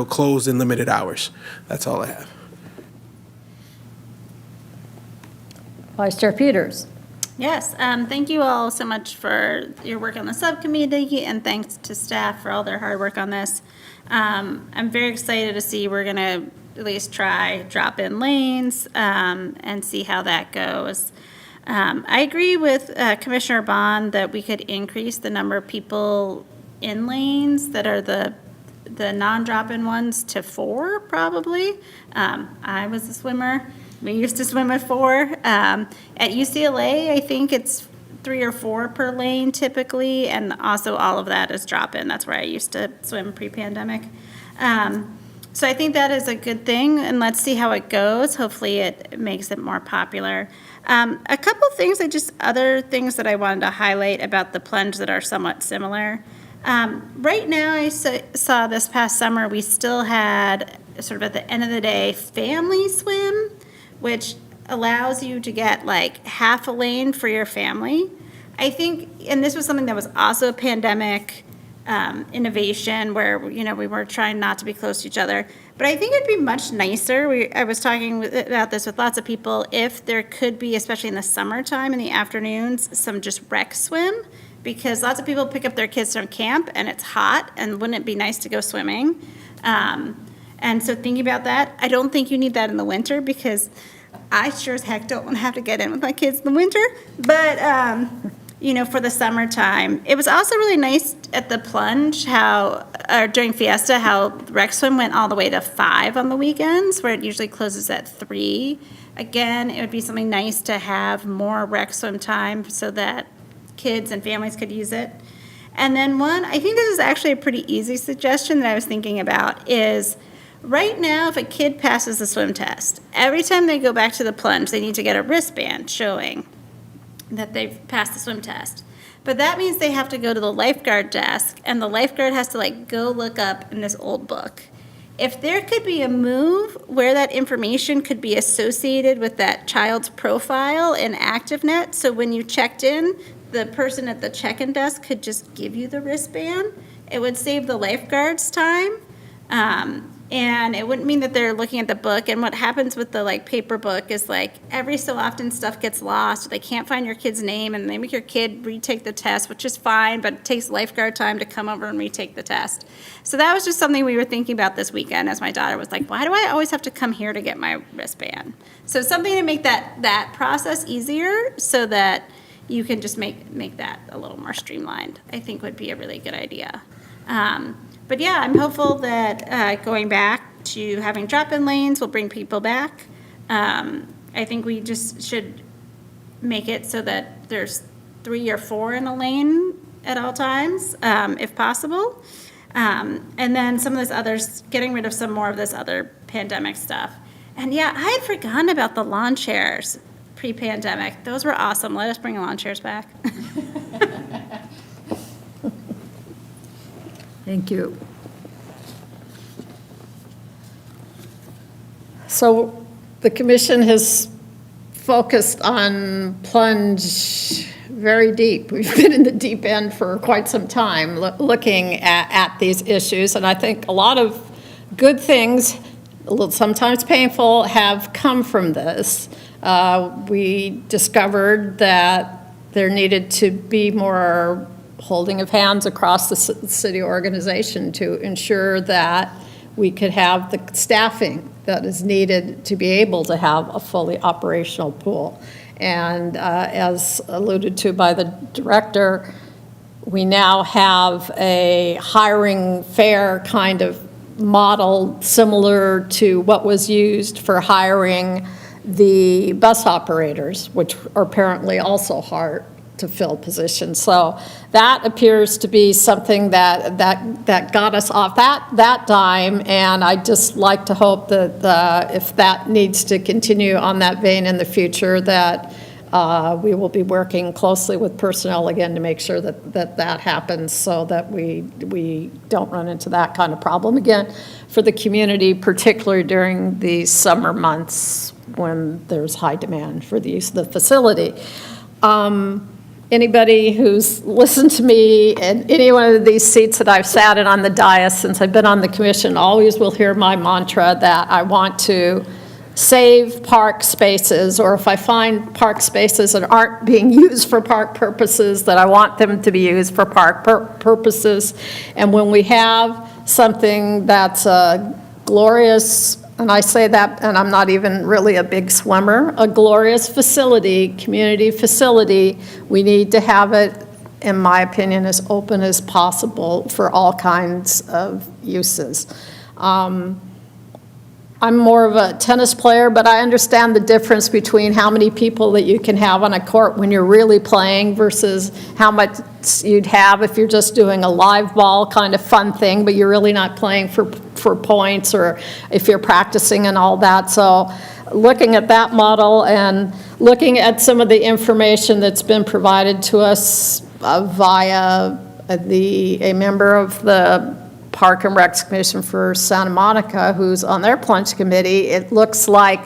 closed in limited hours. That's all I have. Vice Chair Peters? Yes, thank you all so much for your work on the subcommittee, and thanks to staff for all their hard work on this. I'm very excited to see we're going to at least try drop-in lanes and see how that goes. I agree with Commissioner Bond that we could increase the number of people in lanes that are the non-drop-in ones to 4, probably. I was a swimmer. We used to swim at 4. At UCLA, I think it's 3 or 4 per lane typically, and also all of that is drop-in. That's where I used to swim pre-pandemic. So I think that is a good thing, and let's see how it goes. Hopefully it makes it more popular. A couple things, other things that I wanted to highlight about the plunge that are somewhat similar. Right now, I saw this past summer, we still had, sort of at the end of the day, family swim, which allows you to get like half a lane for your family. I think, and this was something that was also a pandemic innovation where, you know, we were trying not to be close to each other. But I think it'd be much nicer, I was talking about this with lots of people, if there could be, especially in the summertime, in the afternoons, some just rec swim. Because lots of people pick up their kids from camp and it's hot, and wouldn't it be nice to go swimming? And so thinking about that, I don't think you need that in the winter, because I sure as heck don't want to have to get in with my kids in the winter. But, you know, for the summertime. It was also really nice at the plunge during Fiesta, how rec swim went all the way to 5 on the weekends, where it usually closes at 3. Again, it would be something nice to have more rec swim time so that kids and families could use it. And then I think this is actually a pretty easy suggestion that I was thinking about, is right now, if a kid passes the swim test, every time they go back to the plunge, they need to get a wristband showing that they've passed the swim test. But that means they have to go to the lifeguard desk, and the lifeguard has to go look up in this old book. If there could be a move where that information could be associated with that child's profile in ActiveNet, so when you checked in, the person at the check-in desk could just give you the wristband, it would save the lifeguards time. And it wouldn't mean that they're looking at the book. And what happens with the paper book is every so often stuff gets lost. They can't find your kid's name, and they make your kid retake the test, which is fine, but it takes lifeguard time to come over and retake the test. So that was just something we were thinking about this weekend, as my daughter was like, why do I always have to come here to get my wristband? So something to make that process easier, so that you can just make that a little more streamlined, I think would be a really good idea. But yeah, I'm hopeful that going back to having drop-in lanes will bring people back. I think we just should make it so that there's 3 or 4 in a lane at all times, if possible. And then some of this others, getting rid of some more of this other pandemic stuff. And yeah, I had forgotten about the lawn chairs pre-pandemic. Those were awesome. Let us bring lawn chairs back. Thank you. So the commission has focused on plunge very deep. We've been in the deep end for quite some time looking at these issues, and I think a lot of good things, sometimes painful, have come from this. We discovered that there needed to be more holding of hands across the city organization to ensure that we could have the staffing that is needed to be able to have a fully operational pool. And as alluded to by the director, we now have a hiring fair kind of model similar to what was used for hiring the bus operators, which are apparently also hard to fill positions. So that appears to be something that got us off that dime, and I'd just like to hope that if that needs to continue on that vein in the future, that we will be working closely with personnel again to make sure that happens, so that we don't run into that kind of problem again for the community, particularly during the summer months when there's high demand for the use of the facility. Anybody who's listened to me in any one of these seats that I've sat in on the dais since I've been on the commission always will hear my mantra that I want to save park spaces, or if I find park spaces that aren't being used for park purposes, that I want them to be used for park purposes. And when we have something that's a glorious, and I say that, and I'm not even really a big swimmer, a glorious facility, community facility, we need to have it, in my opinion, as open as possible for all kinds of uses. I'm more of a tennis player, but I understand the difference between how many people that you can have on a court when you're really playing versus how much you'd have if you're just doing a live ball kind of fun thing, but you're really not playing for for points, or if you're practicing and all that. So looking at that model and looking at some of the information that's been provided to us via a member of the Park and Recs Commission for Santa Monica, who's on their plunge committee, it looks like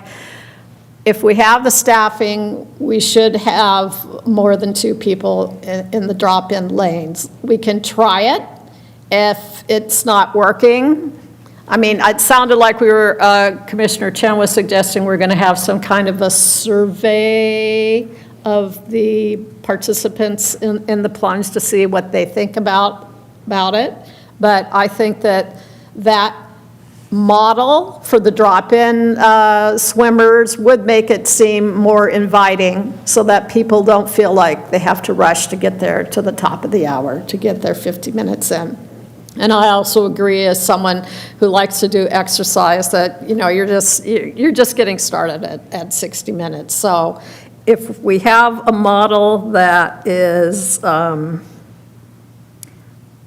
if we have the staffing, we should have more than 2 people in the drop-in lanes. We can try it. If it's not working, I mean, it sounded like Commissioner Chen was suggesting we're going to have some kind of a survey of the participants in the plunge to see what they think about it. But I think that model for the drop-in swimmers would make it seem more inviting, so that people don't feel like they have to rush to get there to the top of the hour, to get their 50 minutes in. And I also agree, as someone who likes to do exercise, that, you're just getting started at 60 minutes. So if we have a model that is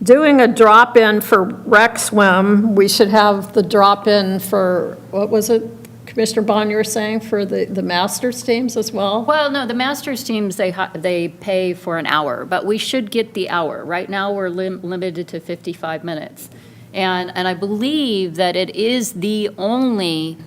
doing a drop-in for rec swim, we should have the drop-in for, what was it, Commissioner Bond, you were saying, for the masters teams as well? Well, no, the masters teams, they pay for an hour, but we should get the hour. Right now, we're limited to 55 minutes. And I believe that it is the only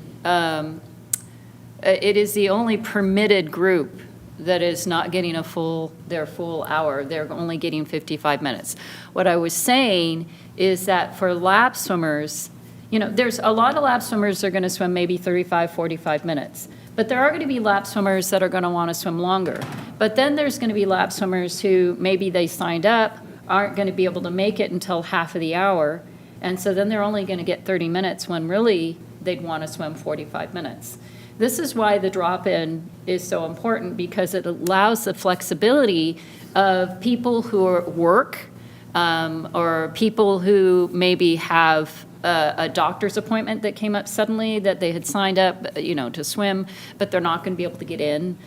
permitted group that is not getting their full hour. They're only getting 55 minutes. What I was saying is that for lap swimmers, there's a lot of lap swimmers that are going to swim maybe 35, 45 minutes. But there are going to be lap swimmers that are going to want to swim longer. But then there's going to be lap swimmers who maybe they signed up, aren't going to be able to make it until half of the hour. And so then they're only going to get 30 minutes when really they'd want to swim 45 minutes. This is why the drop-in is so important, because it allows the flexibility of people who work or people who maybe have a doctor's appointment that came up suddenly that they had signed up, to swim, but they're not going to be able to get in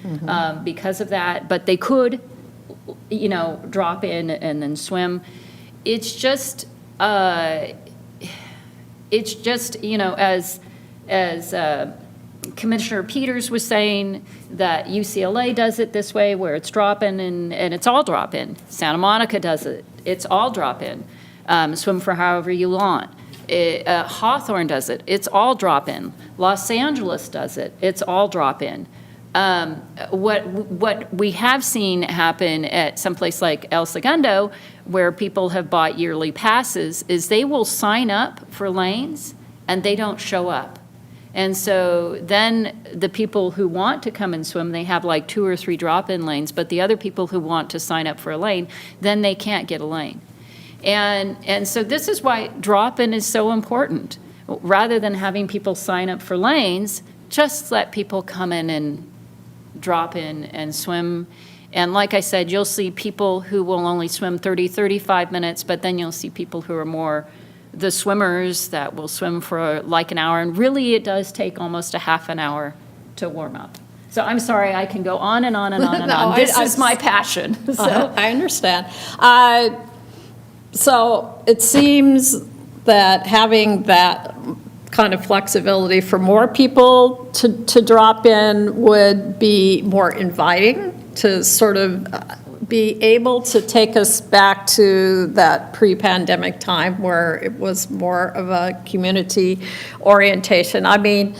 because of that. But they could, drop in and then swim. It's just, as Commissioner Peters was saying, that UCLA does it this way, where it's drop-in and it's all drop-in. Santa Monica does it. It's all drop-in. Swim for however you want. Hawthorne does it. It's all drop-in. Los Angeles does it. It's all drop-in. What we have seen happen at someplace like El Segundo, where people have bought yearly passes, is they will sign up for lanes and they don't show up. And so then the people who want to come and swim, they have like 2 or 3 drop-in lanes, but the other people who want to sign up for a lane, then they can't get a lane. And so this is why drop-in is so important. Rather than having people sign up for lanes, just let people come in and drop in and swim. And like I said, you'll see people who will only swim 30, 35 minutes, but then you'll see people who are more the swimmers that will swim for like an hour. And really, it does take almost a half an hour to warm up. So I'm sorry, I can go on and on and on and No, on. This is my passion. So. I understand. So it seems that having that kind of flexibility for more people to drop in would be more inviting, to sort of be able to take us back to that pre-pandemic time where it was more of a community orientation. I mean,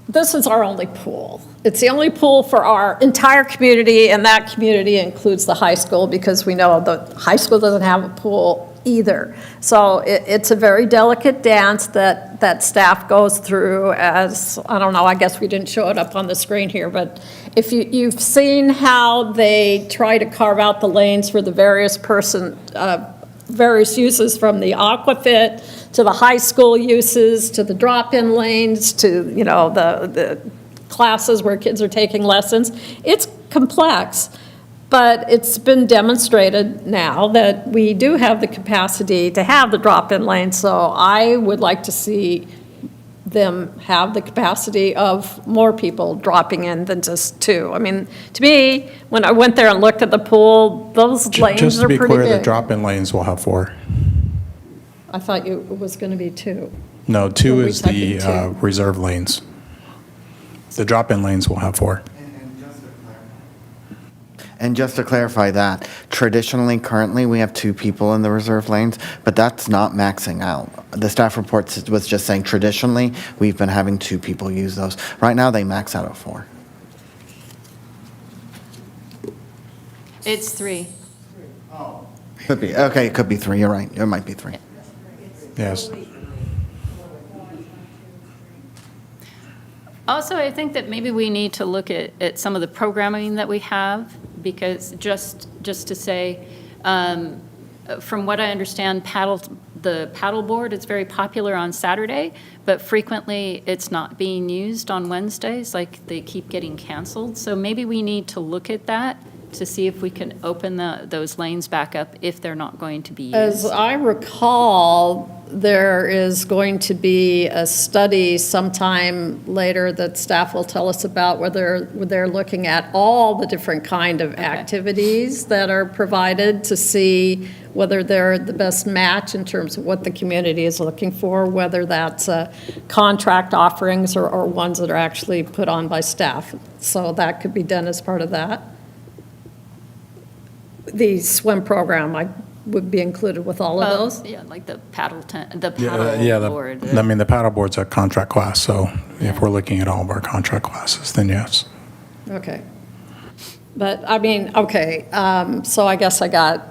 this is our only pool. It's the only pool for our entire community, and that community includes the high school, because we know the high school doesn't have a pool either. So it's a very delicate dance that staff goes through as, I don't know, I guess we didn't show it up on the screen here, but if you've seen how they try to carve out the lanes for the various uses, from the aquafit to the high school uses to the drop-in lanes to, the classes where kids are taking lessons. It's complex, but it's been demonstrated now that we do have the capacity to have the drop-in lane. So I would like to see them have the capacity of more people dropping in than just 2. I mean, to me, when I went there and looked at the pool, those lanes Just are to be pretty clear, the big. drop-in lanes will have 4. I thought it was going to be 2. No, 2 Were we is the talking 2? reserve lanes. The drop-in lanes will have 4. And just to clarify that, traditionally, currently, we have 2 people in the reserve lanes, but that's not maxing out. The staff report was just saying traditionally, we've been having 2 people use those. Right now, they max out at 4. It's 3. Could be, okay, it could be 3, you're right, it might be 3. Yes. Also, I think that maybe we need to look at some of the programming that we have, because just to say, from what I understand, the paddleboard is very popular on Saturday, but frequently it's not being used on Wednesdays, like they keep getting canceled. So maybe we need to look at that to see if we can open those lanes back up if they're not going to be used. As I recall, there is going to be a study sometime later that staff will tell us about, where they're looking at all the different kind of activities that are provided to see whether they're the best match in terms of what the community is looking for, whether that's contract offerings or ones that are actually put on by staff. So that could be done as part of that. The swim program, I would be included with all of those. Yeah, like the paddle Yeah, board. I mean, the paddleboard's a contract class, so if we're looking at all of our contract classes, then yes. Okay. But, I mean, okay, so I guess I got,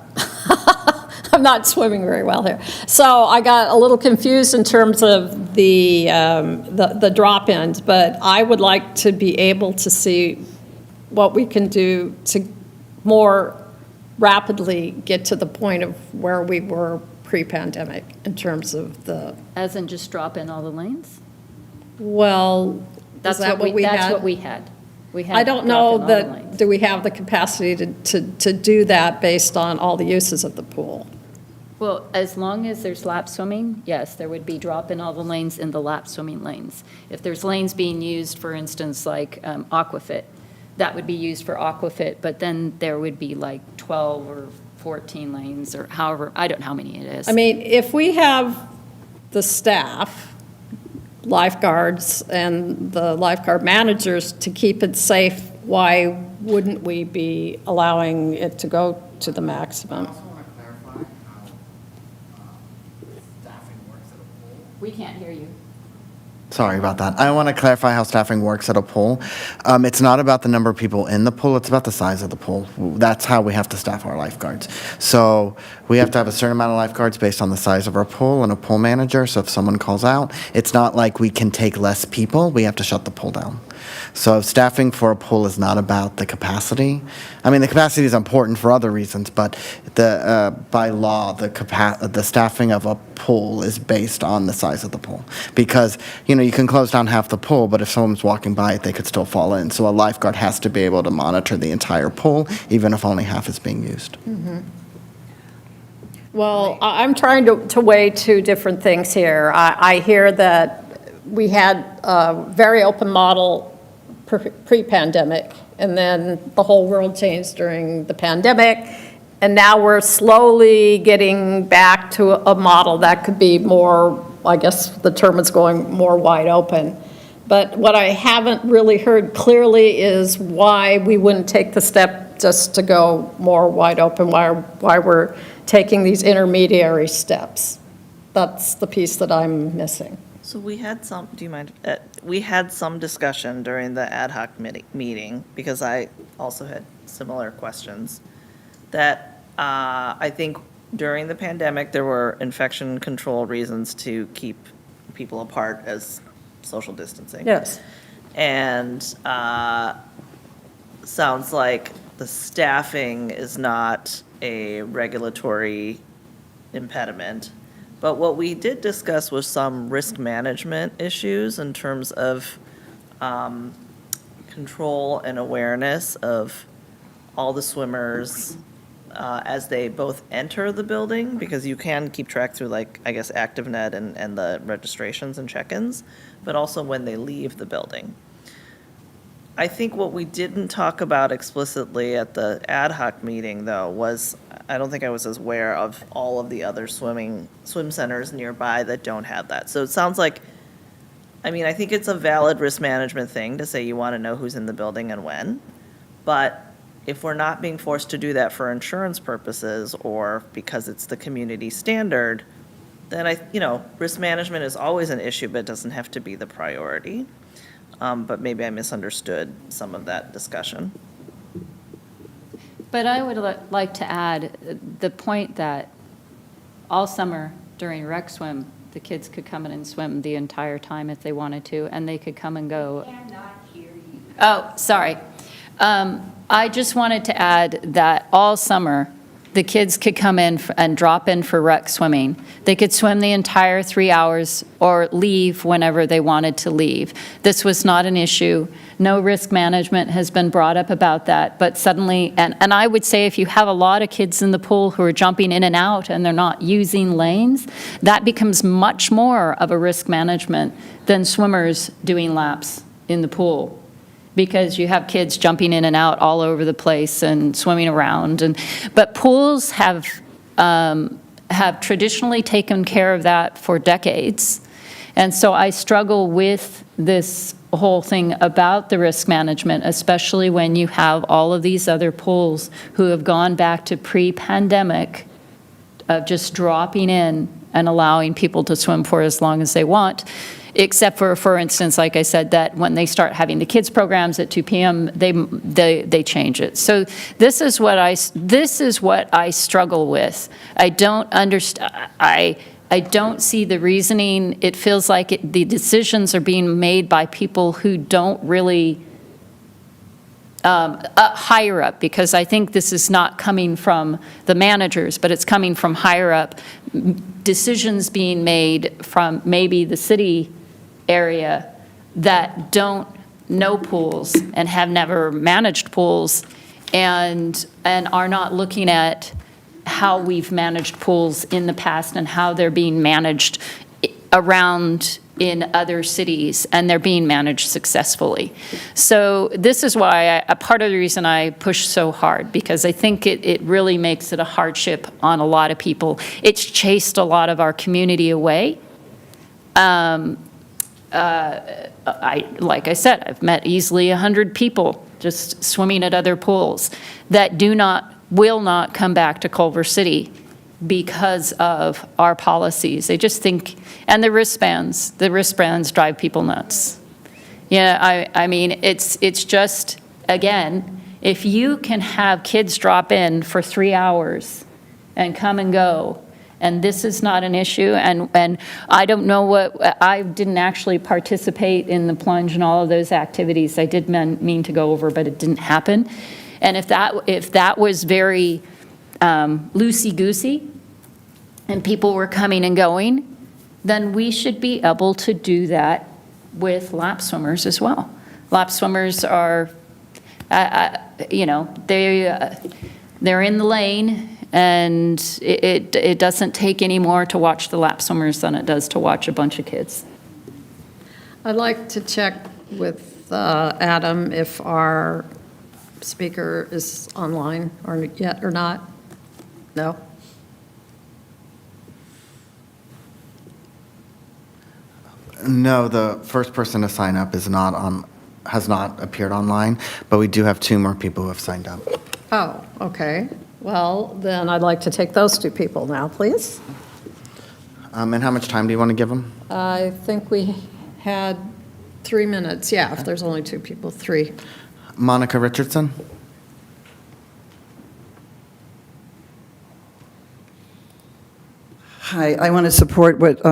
I'm not swimming very well here. So I got a little confused in terms of the drop-ins, but I would like to be able to see what we can do to more rapidly get to the point of where we were pre-pandemic in terms of the, As in just drop in all the lanes? well, is that what we had? That's what we had. We had I don't drop know in all the that, lanes. do we have the capacity to do that based on all the uses of the pool? Well, as long as there's lap swimming, yes, there would be drop in all the lanes in the lap swimming lanes. If there's lanes being used, for instance, like Aquafit, that would be used for Aquafit, but then there would be like 12 or 14 lanes, or however, I don't know how many it is. I mean, if we have the staff, lifeguards, and the lifeguard managers to keep it safe, why wouldn't we be allowing it to go to the maximum? We can't hear you. Sorry about that. I want to clarify how staffing works at a pool. It's not about the number of people in the pool, it's about the size of the pool. That's how we have to staff our lifeguards. So we have to have a certain amount of lifeguards based on the size of our pool and a pool manager. So if someone calls out, it's not like we can take less people, we have to shut the pool down. So staffing for a pool is not about the capacity. I mean, the capacity is important for other reasons, but by law, the staffing of a pool is based on the size of the pool. Because, you can close down half the pool, but if someone's walking by it, they could still fall in. So a lifeguard has to be able to monitor the entire pool, even if only half is being used. Well, I'm trying to weigh 2 different things here. I hear that we had a very open model pre-pandemic, and then the whole world changed during the pandemic, and now we're slowly getting back to a model that could be more, I guess the term is going more wide open. But what I haven't really heard clearly is why we wouldn't take the step just to go more wide open, why we're taking these intermediary steps. That's the piece that I'm missing. So we had some, do you mind? We had some discussion during the ad hoc meeting, because I also had similar questions, that I think during the pandemic, there were infection control reasons to keep people apart as social distancing. Yes. And sounds like the staffing is not a regulatory impediment. But what we did discuss was some risk management issues in terms of control and awareness of all the swimmers as they both enter the building, because you can keep track through, like, I guess, ActiveNet and the registrations and check-ins, but also when they leave the building. I think what we didn't talk about explicitly at the ad hoc meeting, though, was, I don't think I was as aware of all of the other swim centers nearby that don't have that. So it sounds like, I mean, I think it's a valid risk management thing to say you want to know who's in the building and when. But if we're not being forced to do that for insurance purposes or because it's the community standard, then risk management is always an issue, but it doesn't have to be the priority. But maybe I misunderstood some of that discussion. But I would like to add the point that all summer during rec swim, the kids could come in and swim the entire time if they wanted to, and they could come and go. I cannot hear you. Oh, sorry. I just wanted to add that all summer, the kids could come in and drop in for rec swimming. They could swim the entire 3 hours or leave whenever they wanted to leave. This was not an issue. No risk management has been brought up about that, but suddenly, and I would say if you have a lot of kids in the pool who are jumping in and out and they're not using lanes, that becomes much more of a risk management than swimmers doing laps in the pool, because you have kids jumping in and out all over the place and swimming around. But pools have traditionally taken care of that for decades. And so I struggle with this whole thing about the risk management, especially when you have all of these other pools who have gone back to pre-pandemic of just dropping in and allowing people to swim for as long as they want. Except for instance, like I said, that when they start having the kids programs at 2 p.m., they change it. So this is what I struggle with. I don't understand. I don't see the reasoning. It feels like the decisions are being made by people who don't really higher up, because I think this is not coming from the managers, but it's coming from higher up. Decisions being made from maybe the city area that don't know pools and have never managed pools and are not looking at how we've managed pools in the past and how they're being managed around in other cities, and they're being managed successfully. So this is why a part of the reason I push so hard, because I think it really makes it a hardship on a lot of people. It's chased a lot of our community away. Like I said, I've met easily 100 people just swimming at other pools that will not come back to Culver City because of our policies. They just think, and the wristbands drive people nuts. Yeah, I mean, it's just, again, if you can have kids drop in for 3 hours and come and go, and this is not an issue, and I don't know I didn't actually participate in the plunge and all of those activities. I did mean to go over, but it didn't happen. And if that was very loosey-goosey and people were coming and going, then we should be able to do that with lap swimmers as well. Lap swimmers are, they're in the lane, and it doesn't take any more to watch the lap swimmers than it does to watch a bunch of kids. I'd like to check with Adam if our speaker is online yet or not. No? No, the first person to sign up has not appeared online, but we do have 2 more people who have signed up. Oh, okay. Well, then I'd like to take those 2 people now, please. And how much time do you want to give them? I think we had 3 minutes. Yeah, if there's only 2 people, 3. Monica Richardson? Hi, I want to support what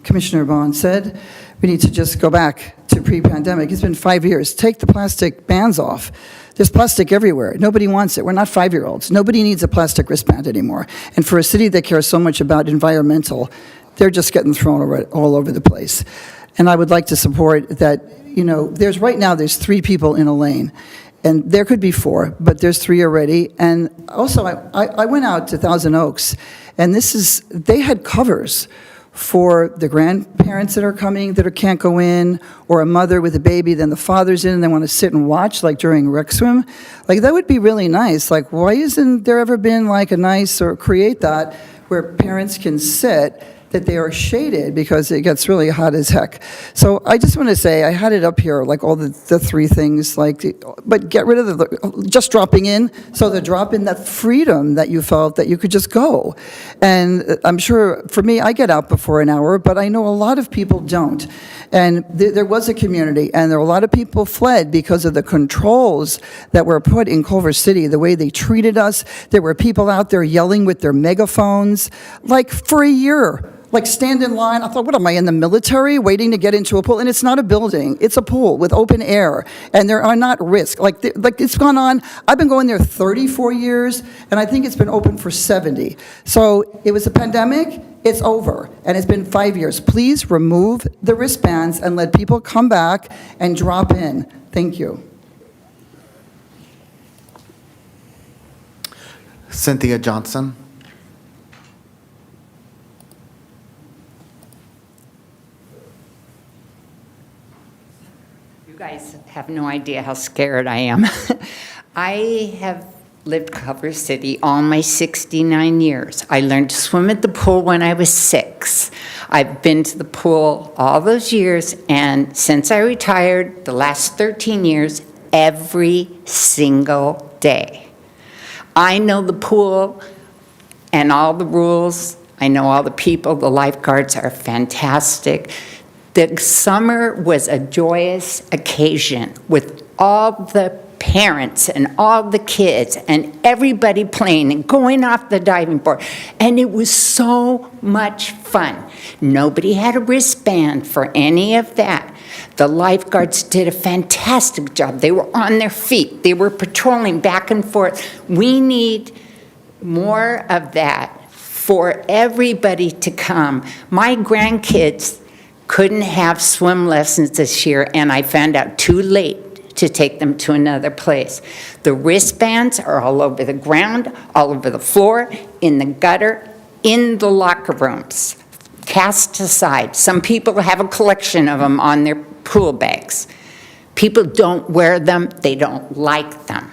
Commissioner Bond said. We need to just go back to pre-pandemic. It's been 5 years. Take the plastic bands off. There's plastic everywhere. Nobody wants it. We're not 5-year-olds. Nobody needs a plastic wristband anymore. And for a city that cares so much about environmental, they're just getting thrown all over the place. And I would like to support that, there's 3 people in a lane. And there could be 4, but there's 3 already. And also, I went out to Thousand Oaks, and they had covers for the grandparents that are coming that can't go in, or a mother with a baby, then the father's in and they want to sit and watch, like during rec swim. Like, that would be really nice. Like, why isn't there ever been like a nice, or create that where parents can sit, that they are shaded, because it gets really hot as heck. So I just want to say, I had it up here, like all the three things, like, but get rid of the, just dropping in, so the drop in, that freedom that you felt that you could just go. And I'm sure, for me, I get out before an hour, but I know a lot of people don't. And there was a community, and there were a lot of people fled because of the controls that were put in Culver City, the way they treated us. There were people out there yelling with their megaphones, like for a year. Like, stand in line. I thought, what am I, in the military, waiting to get into a pool? And it's not a building. It's a pool with open air. And there are not risks. Like it's gone on. I've been going there 34 years, and I think it's been open for 70. So it was a pandemic. It's over. And it's been 5 years. Please remove the wristbands and let people come back and drop in. Thank you. Cynthia Johnson. You guys have no idea how scared I am. I have lived Culver City all my 69 years. I learned to swim at the pool when I was 6. I've been to the pool all those years, and since I retired, the last 13 years, every single day. I know the pool and all the rules. I know all the people. The lifeguards are fantastic. The summer was a joyous occasion with all the parents and all the kids and everybody playing and going off the diving board. And it was so much fun. Nobody had a wristband for any of that. The lifeguards did a fantastic job. They were on their feet. They were patrolling back and forth. We need more of that for everybody to come. My grandkids couldn't have swim lessons this year, and I found out too late to take them to another place. The wristbands are all over the ground, all over the floor, in the gutter, in the locker rooms, cast aside. Some people have a collection of them on their pool bags. People don't wear them. They don't like them.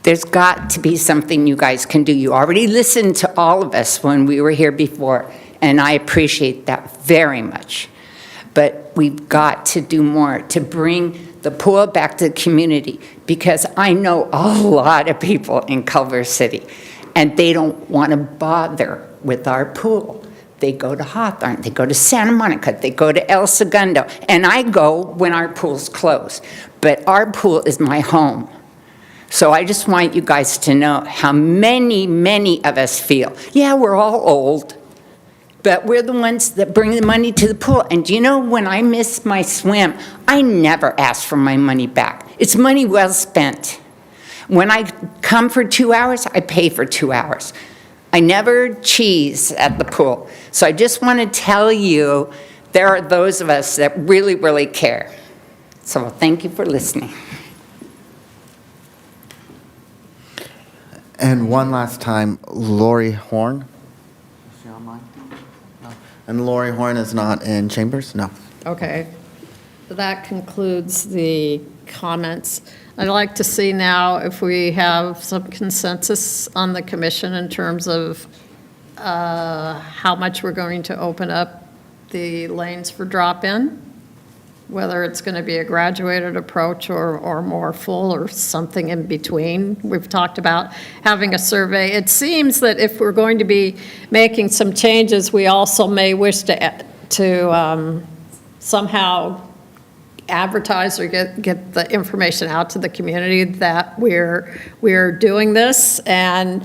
There's got to be something you guys can do. You already listened to all of us when we were here before, and I appreciate that very much. But we've got to do more to bring the pool back to the community, because I know a lot of people in Culver City, and they don't want to bother with our pool. They go to Hawthorne, they go to Santa Monica, they go to El Segundo, and I go when our pool's closed. But our pool is my home. So I just want you guys to know how many of us feel. Yeah, we're all old, but we're the ones that bring the money to the pool. And do you know, when I miss my swim, I never ask for my money back. It's money well spent. When I come for 2 hours, I pay for 2 hours. I never cheese at the pool. So I just want to tell you, there are those of us that really, really care. So thank you for listening. And one last time, Lori Horn. Is she online? No. And Lori Horn is not in chambers? No. Okay. So that concludes the comments. I'd like to see now if we have some consensus on the commission in terms of how much we're going to open up the lanes for drop-in, whether it's going to be a graduated approach or more full or something in between. We've talked about having a survey. It seems that if we're going to be making some changes, we also may wish to somehow advertise or get the information out to the community that we're doing this. And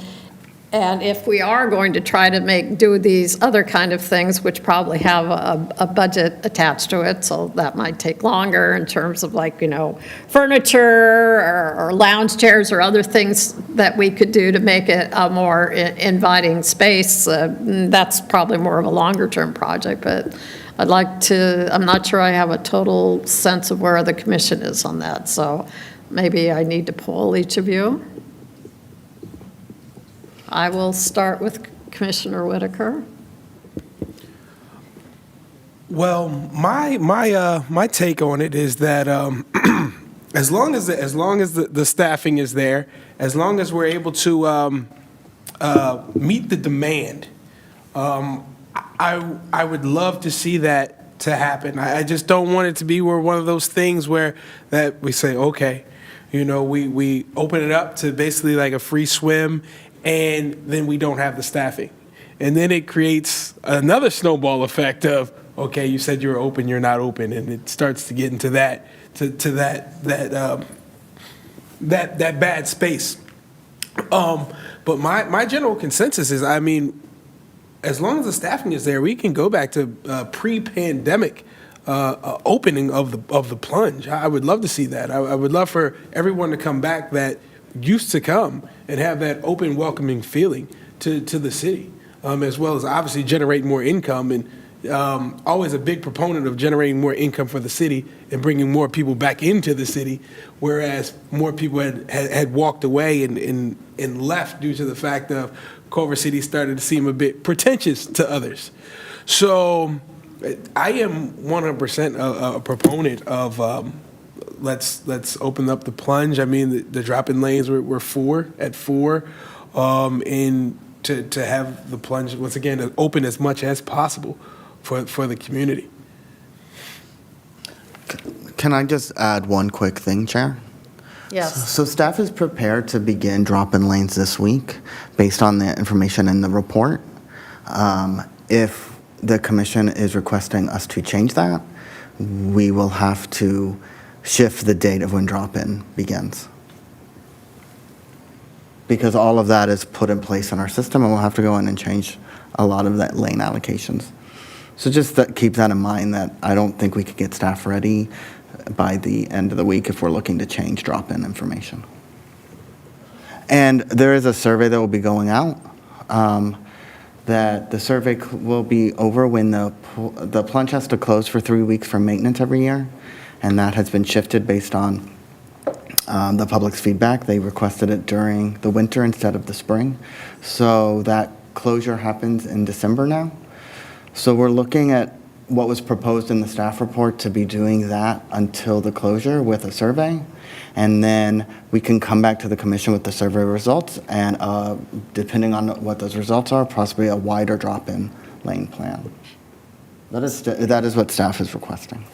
if we are going to try to do these other kind of things, which probably have a budget attached to it, so that might take longer in terms of, like, furniture or lounge chairs or other things that we could do to make it a more inviting space, that's probably more of a longer term project. But I'm not sure I have a total sense of where the commission is on that. So maybe I need to poll each of you. I will start with Commissioner Whitaker. Well, my take on it is that as long as the staffing is there, as long as we're able to meet the demand, I would love to see that to happen. I just don't want it to be one of those things where that we say, okay, we open it up to basically like a free swim, and then we don't have the staffing, and then it creates another snowball effect of, okay, you said you were open, you're not open, and it starts to get into that bad space. But my general consensus is, I mean, as long as the staffing is there, we can go back to pre-pandemic opening of the plunge. I would love to see that. I would love for everyone to come back that used to come and have that open, welcoming feeling to the city, as well as obviously generate more income. And always a big proponent of generating more income for the city and bringing more people back into the city, whereas more people had walked away and left due to the fact of Culver City started to seem a bit pretentious to others. So I am 100% a proponent of let's open up the plunge. I mean, the drop-in lanes were 4 at 4, and to have the plunge once again open as much as possible for the community. Can I just add one quick thing, Chair? Yes. So staff is prepared to begin drop-in lanes this week based on the information in the report. If the commission is requesting us to change that, we will have to shift the date of when drop-in begins. Because all of that is put in place in our system, and we'll have to go in and change a lot of that lane allocations. So just keep that in mind, that I don't think we could get staff ready by the end of the week if we're looking to change drop-in information. And there is a survey that will be going out, that the survey will be over when the plunge has to close for 3 weeks for maintenance every year, and that has been shifted based on the public's feedback. They requested it during the winter instead of the spring. So that closure happens in December now. So we're looking at what was proposed in the staff report to be doing that until the closure with a survey. And then we can come back to the commission with the survey results, and depending on what those results are, possibly a wider drop-in lane plan. That is what staff is requesting.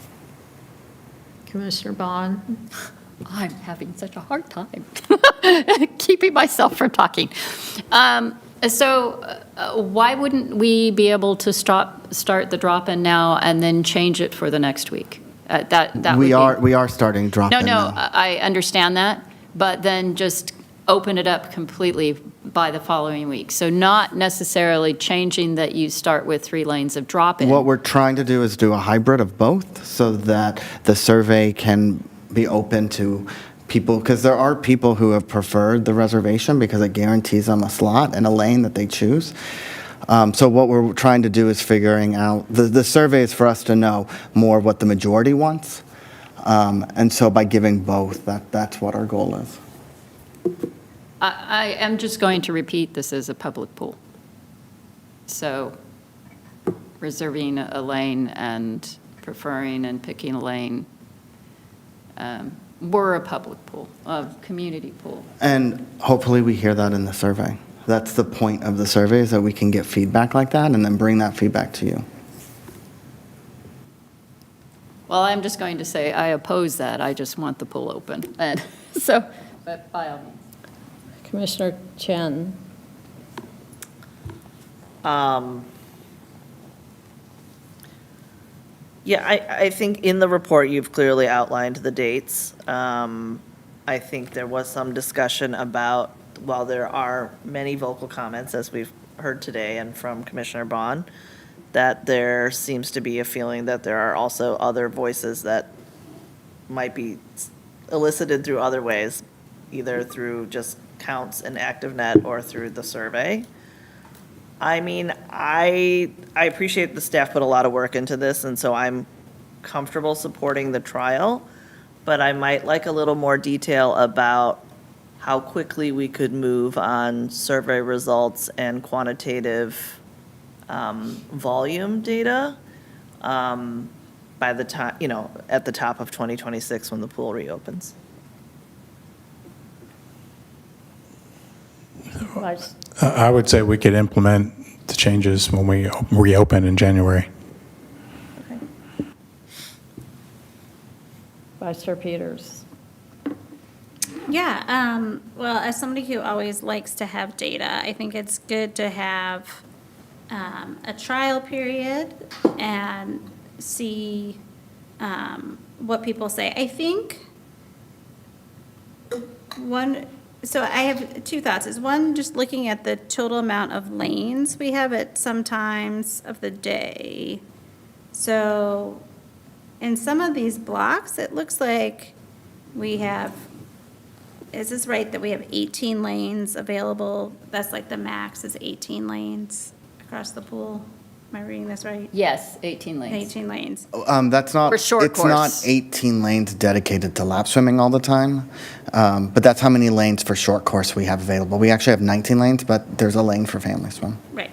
Commissioner Bond? I'm having such a hard time keeping myself from talking. So why wouldn't we be able to start the drop-in now and then change it for the next week? We are starting drop-in No, now. I understand that, but then just open it up completely by the following week. So not necessarily changing that you start with 3 lanes of drop-in. What we're trying to do is do a hybrid of both so that the survey can be open to people, because there are people who have preferred the reservation because it guarantees them a slot and a lane that they choose. So what we're trying to do is figuring out, the survey is for us to know more what the majority wants. And so by giving both, that's what our goal is. I am just going to repeat, this is a public pool. So reserving a lane and preferring and picking a lane, we're a public pool, a community pool. And hopefully we hear that in the survey. That's the point of the survey, is that we can get feedback like that and then bring that feedback to you. Well, I'm just going to say I oppose that. I just want the pool open. And so, but by all means. Commissioner Chen? Yeah, I think in the report, you've clearly outlined the dates. I think there was some discussion about, while there are many vocal comments, as we've heard today and from Commissioner Bond, that there seems to be a feeling that there are also other voices that might be elicited through other ways, either through just counts in ActiveNet or through the survey. I mean, I appreciate the staff put a lot of work into this, and so I'm comfortable supporting the trial, but I might like a little more detail about how quickly we could move on survey results and quantitative volume data. by the time, at the top of 2026 when the pool reopens. I would say we could implement the changes when we reopen in January. Vice Chair Peters. Yeah, well, as somebody who always likes to have data, I think it's good to have a trial period and see what people say. I think so I have two thoughts. Is one, just looking at the total amount of lanes we have at some times of the day. So in some of these blocks, it looks like we have, is this right, that we have 18 lanes available? That's like the max is 18 lanes across the pool? Am I reading this right? Yes, 18 lanes. 18 lanes. That's not, For short it's not course. 18 lanes dedicated to lap swimming all the time, but that's how many lanes for short course we have available. We actually have 19 lanes, but there's a lane for family swim. Right.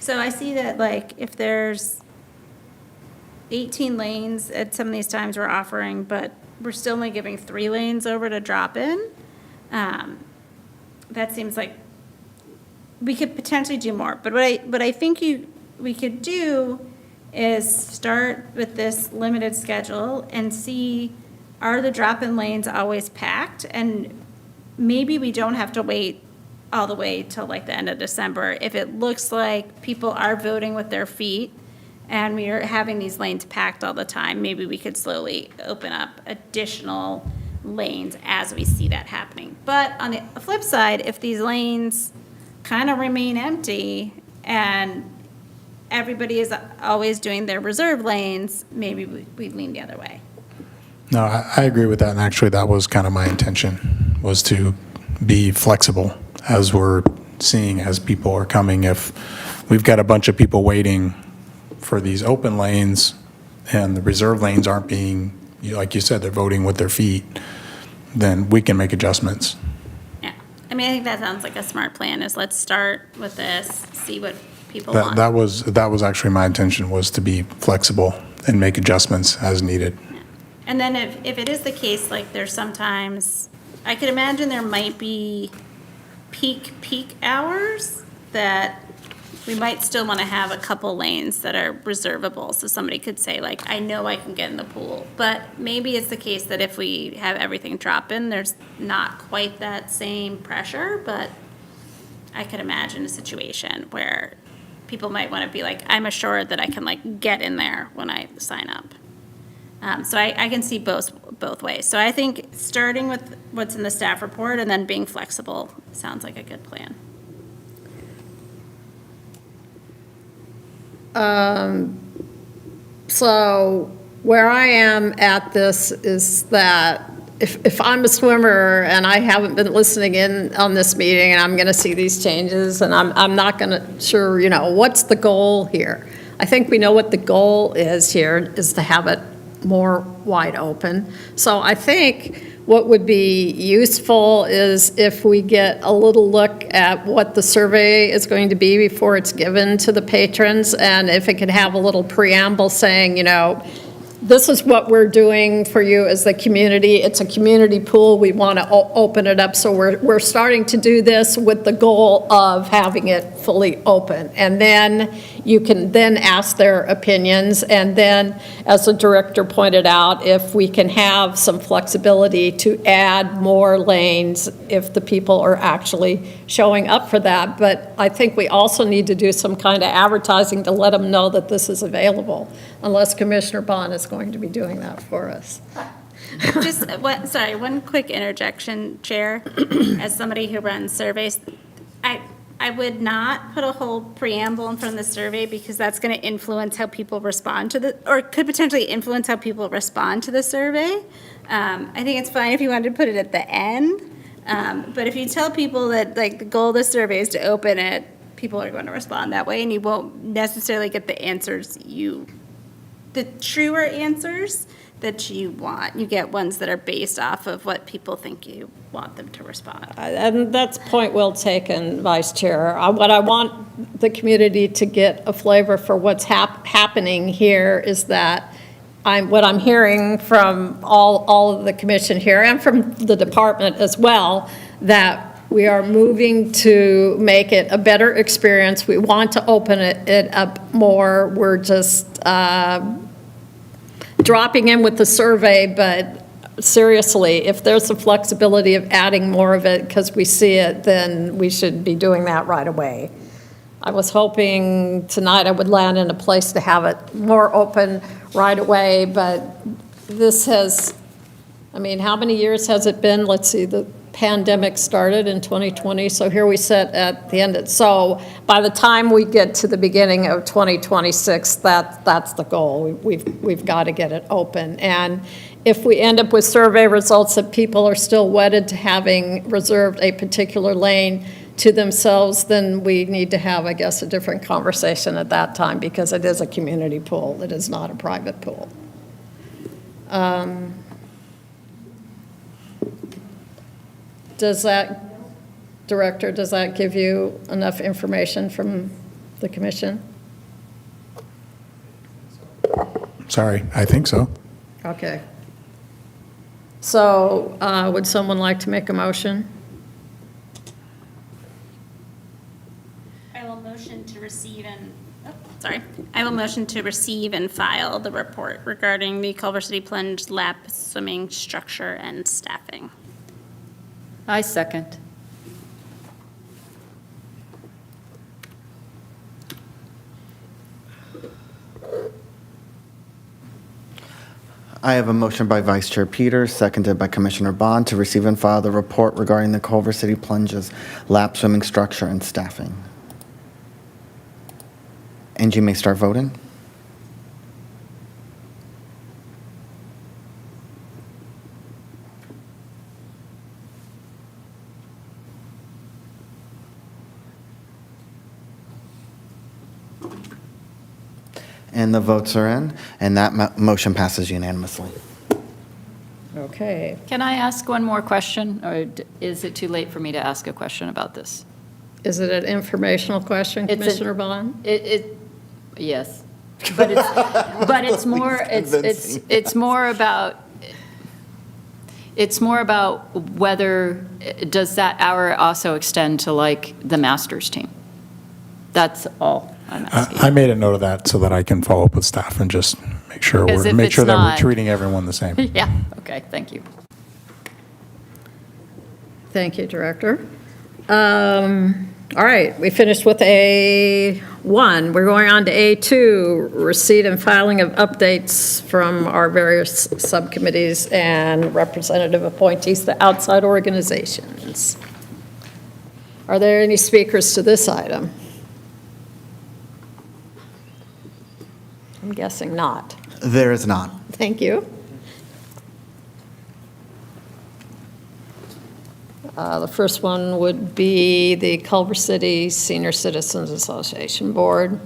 So I see that, like, if there's 18 lanes at some of these times we're offering, but we're still only giving 3 lanes over to drop in, that seems like we could potentially do more. But what I think we could do is start with this limited schedule and see, are the drop-in lanes always packed? And maybe we don't have to wait all the way till like the end of December. If it looks like people are voting with their feet and we are having these lanes packed all the time, maybe we could slowly open up additional lanes as we see that happening. But on the flip side, if these lanes kind of remain empty and everybody is always doing their reserve lanes, maybe we lean the other way. No, I agree with that, and actually that was kind of my intention, was to be flexible as we're seeing as people are coming. If we've got a bunch of people waiting for these open lanes and the reserve lanes aren't being, like you said, they're voting with their feet, then we can make adjustments. Yeah, I mean, I think that sounds like a smart plan, is let's start with this, see what people want. That was actually my intention, was to be flexible and make adjustments as needed. And then if it is the case, like there's sometimes, I could imagine there might be peak hours that we might still want to have a couple lanes that are reservable. So somebody could say like, I know I can get in the pool. But maybe it's the case that if we have everything drop in, there's not quite that same pressure. But I could imagine a situation where people might want to be like, I'm assured that I can like get in there when I sign up. So I can see both ways. So I think starting with what's in the staff report and then being flexible sounds like a good plan. So where I am at this is that if I'm a swimmer and I haven't been listening in on this meeting and I'm going to see these changes and I'm not going to sure, what's the goal here? I think we know what the goal is here, is to have it more wide open. So I think what would be useful is if we get a little look at what the survey is going to be before it's given to the patrons, and if it could have a little preamble saying, this is what we're doing for you as the community. It's a community pool. We want to open it up. So we're starting to do this with the goal of having it fully open. And then you can then ask their opinions. And then, as the director pointed out, if we can have some flexibility to add more lanes if the people are actually showing up for that. But I think we also need to do some kind of advertising to let them know that this is available, unless Commissioner Bond is going to be doing that for us. Just, one quick interjection, Chair. As somebody who runs surveys, I would not put a whole preamble in front of the survey, because that's going to influence how people respond to or could potentially influence how people respond to the survey. I think it's fine if you wanted to put it at the end, but if you tell people that like the goal of the survey is to open it, people are going to respond that way, and you won't necessarily get the truer answers that you want. You get ones that are based off of what people think you want them to respond. And that's a point well taken, Vice Chair. What I want the community to get a flavor for what's happening here is that what I'm hearing from all of the commission here and from the department as well, that we are moving to make it a better experience. We want to open it up more. We're just dropping in with the survey, but seriously, if there's a flexibility of adding more of it because we see it, then we should be doing that right away. I was hoping tonight I would land in a place to have it more open right away, but this has, I mean, how many years has it been? Let's see, the pandemic started in 2020, so here we sit at the end. So by the time we get to the beginning of 2026, that's the goal. We've got to get it open. And if we end up with survey results that people are still wedded to having reserved a particular lane to themselves, then we need to have, I guess, a different conversation at that time, because it is a community pool. It is not a private pool. Does that, Director, does that give you enough information from the commission? Sorry, I think so. Okay. So would someone like to make a motion? I will motion to receive and, I will motion to receive and file the report regarding the Culver City Plunge lap swimming structure and staffing. I second. I have a motion by Vice Chair Peters, seconded by Commissioner Bond, to receive and file the report regarding the Culver City Plunge's lap swimming structure and staffing. And you may start voting. And the votes are in, and that motion passes unanimously. Okay. Can I ask one more question, or is it too late for me to ask a question about this? Is it an informational question, Commissioner Bond? Yes, but it's more, it's more about whether, does that hour also extend to like the masters team? That's all I'm asking. I made a note of that so that I can follow up with staff and just make sure Because if it's that we're not- treating everyone the same. Yeah, okay, thank you. Thank you, Director. All right, we finished with A1. We're going on to A2, receipt and filing of updates from our various subcommittees and representative appointees to outside organizations. Are there any speakers to this item? I'm guessing not. There is not. Thank you. The first one would be the Culver City Senior Citizens Association Board.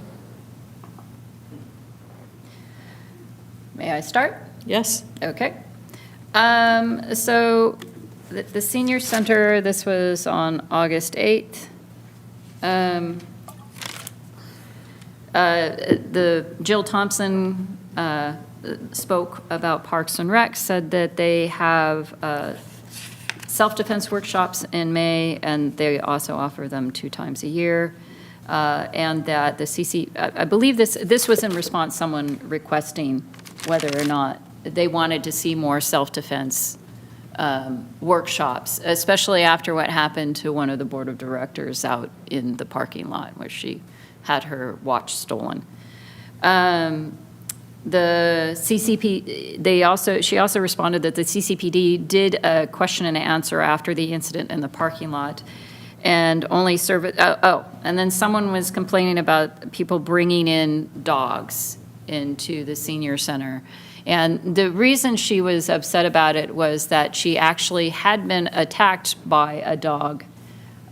May I start? Yes? Okay. So the senior center, this was on August 8th. The Jill Thompson spoke about Parks and Rec, said that they have self-defense workshops in May, and they also offer them 2 times a year. And that the I believe this was in response, someone requesting whether or not they wanted to see more self-defense workshops, especially after what happened to one of the board of directors out in the parking lot where she had her watch stolen. The CCP, she also responded that the CCPD did a question and answer after the incident in the parking lot and only and then someone was complaining about people bringing in dogs into the senior center. And the reason she was upset about it was that she actually had been attacked by a dog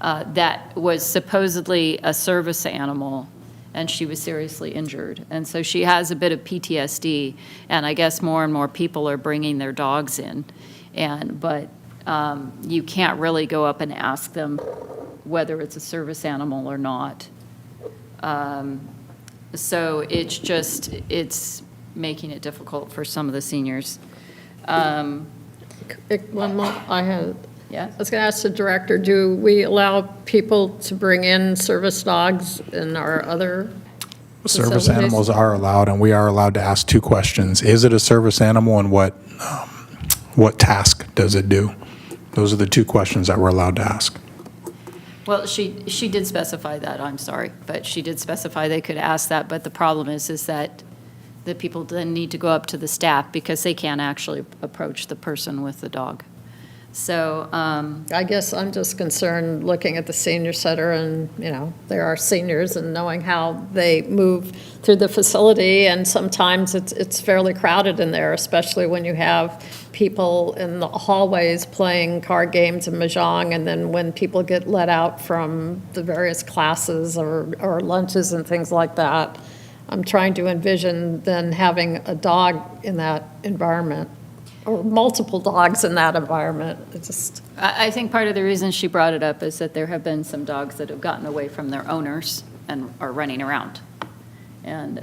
that was supposedly a service animal, and she was seriously injured. And so she has a bit of PTSD, and I guess more and more people are bringing their dogs in. But you can't really go up and ask them whether it's a service animal or not. So it's making it difficult for some of the seniors. One more, Yeah? I was going to ask the director, do we allow people to bring in service dogs in our other Service facilities? animals are allowed, and we are allowed to ask 2 questions. Is it a service animal, and what task does it do? Those are the 2 questions that we're allowed to ask. Well, she did specify that, I'm sorry, but she did specify they could ask that, but the problem is that the people then need to go up to the staff because they can't actually approach the person with the dog. So, I guess I'm just concerned, looking at the senior center, and, there are seniors, and knowing how they move through the facility, and sometimes it's fairly crowded in there, especially when you have people in the hallways playing card games and mahjong, and then when people get let out from the various classes or lunches and things like that. I'm trying to envision then having a dog in that environment, or multiple dogs in that environment. It's just, I think part of the reason she brought it up is that there have been some dogs that have gotten away from their owners and are running around. And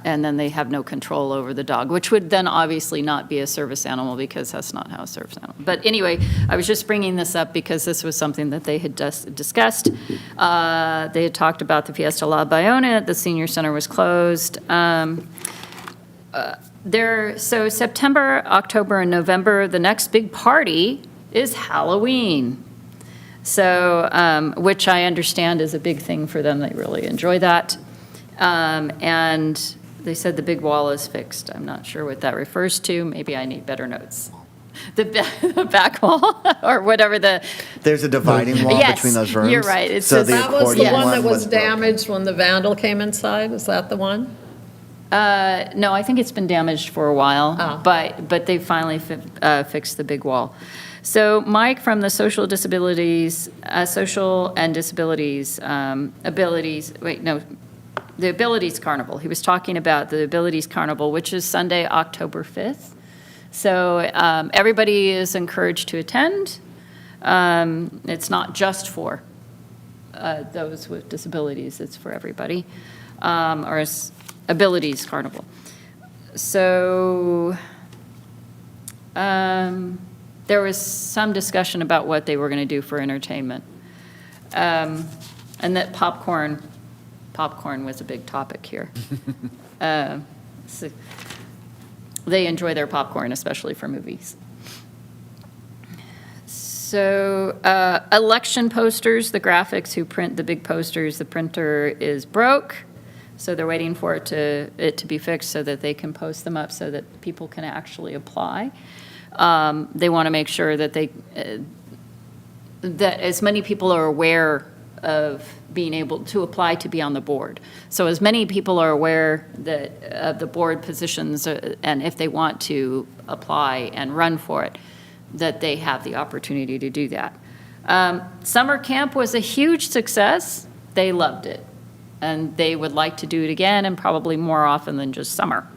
then they have no control over the dog, which would then obviously not be a service animal because that's not how a service animal. But anyway, I was just bringing this up because this was something that they had just discussed. They had talked about the Fiesta La Bayona. The senior center was closed. So September, October, and November, the next big party is Halloween. So, which I understand is a big thing for them. They really enjoy that. And they said the big wall is fixed. I'm not sure what that refers to. Maybe I need better notes. The back wall, or whatever There's a dividing wall Yes, between those rooms. you're right. It's So just- the that was the accordion one that was broken. damaged when the vandal came inside? Is that the one? No, I think it's been damaged for a while, Oh. but they finally fixed the big wall. So Mike from the Social and Disabilities, the Abilities Carnival. He was talking about the Abilities Carnival, which is Sunday, October 5th. So everybody is encouraged to attend. It's not just for those with disabilities, it's for everybody, or Abilities Carnival. So there was some discussion about what they were going to do for entertainment. And that popcorn was a big topic here. So they enjoy their popcorn, especially for movies. So election posters, the graphics who print the big posters, the printer is broke. So they're waiting for it to be fixed so that they can post them up so that people can actually apply. They want to make sure that that as many people are aware of being able to apply to be on the board. So as many people are aware of the board positions, and if they want to apply and run for it, that they have the opportunity to do that. Summer camp was a huge success. They loved it. And they would like to do it again, and probably more often than just summer.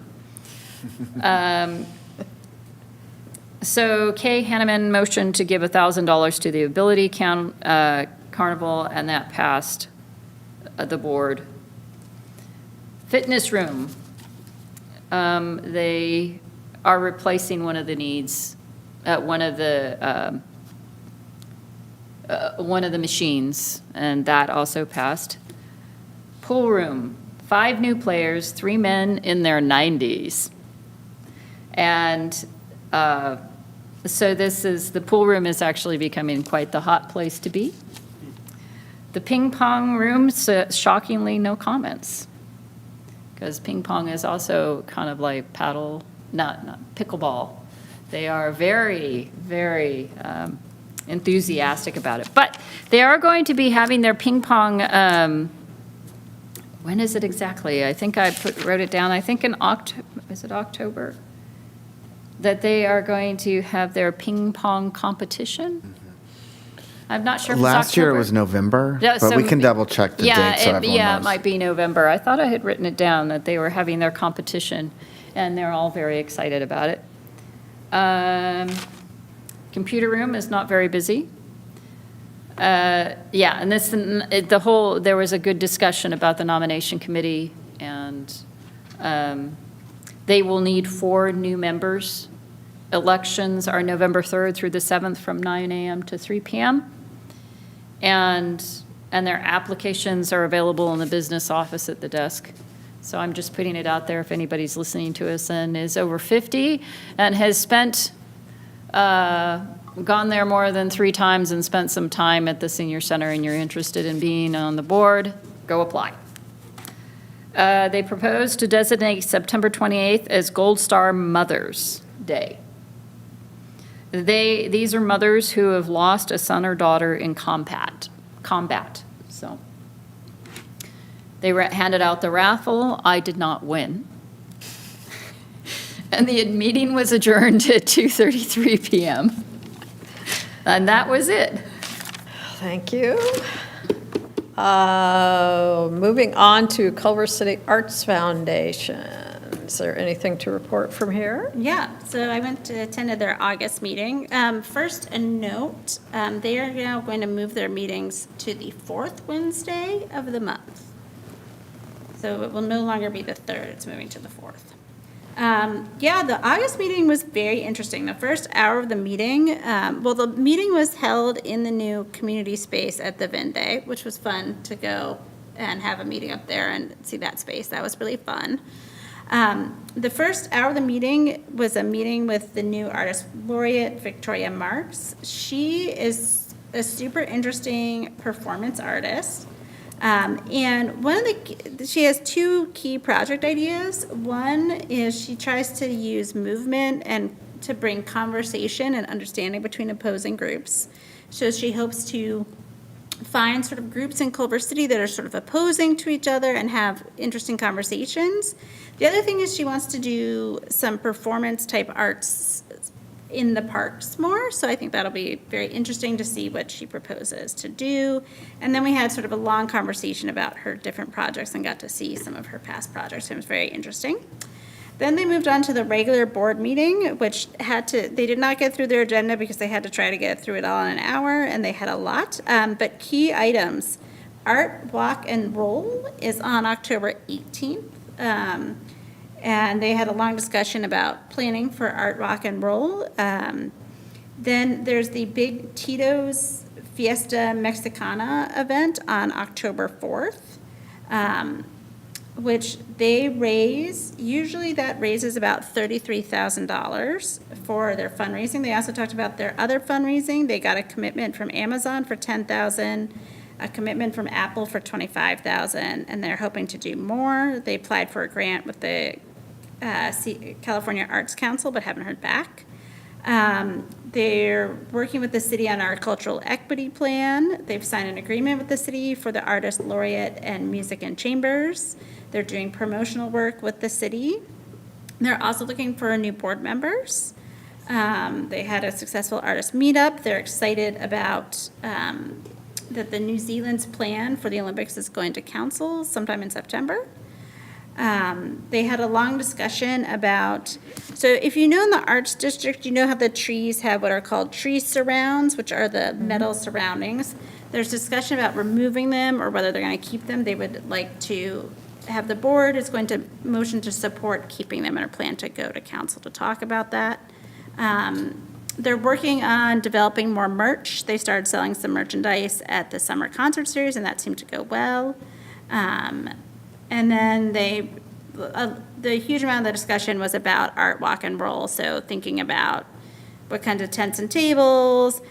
So Kay Hanneman motioned to give $1,000 to the Ability Carnival, and that passed the board. Fitness room. They are replacing one of the needs, one of the machines, and that also passed. Pool room, 5 new players, 3 men in their 90s. And so the pool room is actually becoming quite the hot place to be. The ping pong room, shockingly, no comments. Because ping pong is also kind of like not pickleball. They are very, very enthusiastic about it. But they are going to be having their ping pong, when is it exactly? I think I wrote it down. I think in October? That they are going to have their ping pong competition. I'm not sure if it's Last year it October. was November, Yeah, but we so- can double check the Yeah, date so everyone yeah, it knows. might be November. I thought I had written it down, that they were having their competition, and they're all very excited about it. Computer room is not very busy. Yeah, and there was a good discussion about the nomination committee, and they will need 4 new members. Elections are November 3rd through the 7th from 9 a.m. to 3 p.m. And their applications are available in the business office at the desk. So I'm just putting it out there if anybody's listening to us and is over 50 and has gone there more than 3 times and spent some time at the senior center, and you're interested in being on the board, go apply. They propose to designate September 28th as Gold Star Mothers Day. These are mothers who have lost a son or daughter in combat. So they handed out the raffle. I did not win. And the meeting was adjourned at 2:33 p.m. And that was it. Thank you. Moving on to Culver City Arts Foundation. Is there anything to report from here? Yeah, so I attended their August meeting. First, a note, they are now going to move their meetings to the 4th Wednesday of the month. So it will no longer be the 3rd, it's moving to the 4th. Yeah, the August meeting was very interesting. The first hour of the meeting, the meeting was held in the new community space at the Vende, which was fun to go and have a meeting up there and see that space. That was really fun. The first hour of the meeting was a meeting with the new artist laureate, Victoria Marks. She is a super interesting performance artist. And she has 2 key project ideas. One is she tries to use movement and to bring conversation and understanding between opposing groups. So she hopes to find sort of groups in Culver City that are sort of opposing to each other and have interesting conversations. The other thing is she wants to do some performance type arts in the parks more, so I think that'll be very interesting to see what she proposes to do. And then we had sort of a long conversation about her different projects and got to see some of her past projects. It was very interesting. Then they moved on to the regular board meeting, which they did not get through their agenda because they had to try to get through it all in an hour, and they had a lot. But key items, Art, Walk, and Roll is on October 18th. And they had a long discussion about planning for Art, Walk, and Roll. Then there's the big Tito's Fiesta Mexicana event on October 4th. Which they usually that raises about $33,000 for their fundraising. They also talked about their other fundraising. They got a commitment from Amazon for $10,000, a commitment from Apple for $25,000, and they're hoping to do more. They applied for a grant with the California Arts Council, but haven't heard back. They're working with the city on our cultural equity plan. They've signed an agreement with the city for the artist laureate and music and chambers. They're doing promotional work with the city. They're also looking for new board members. They had a successful artist meetup. They're excited about that the New Zealand's plan for the Olympics is going to council sometime in September. They had a long discussion about, so if you know in the Arts District, you know how the trees have what are called tree surrounds, which are the metal surroundings. There's discussion about removing them or whether they're going to keep them. They would like to have the board is going to motion to support keeping them and are plan to go to council to talk about that. They're working on developing more merch. They started selling some merchandise at the summer concert series, and that seemed to go well. And then the huge amount of the discussion was about Art, Walk, and Roll. So thinking about what kinds of tents and tables,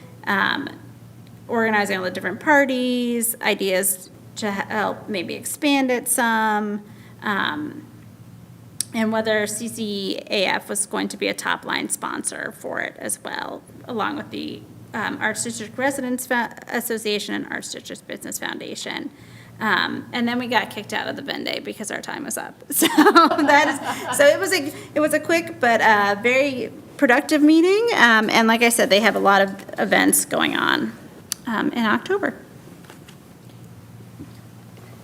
organizing all the different parties, ideas to help maybe expand it some, and whether CCAF was going to be a top-line sponsor for it as well, along with the Arts District Residents Association and Arts District Business Foundation. And then we got kicked out of the Vende because our time was up. So it was a quick but very productive meeting. And like I said, they have a lot of events going on. in October.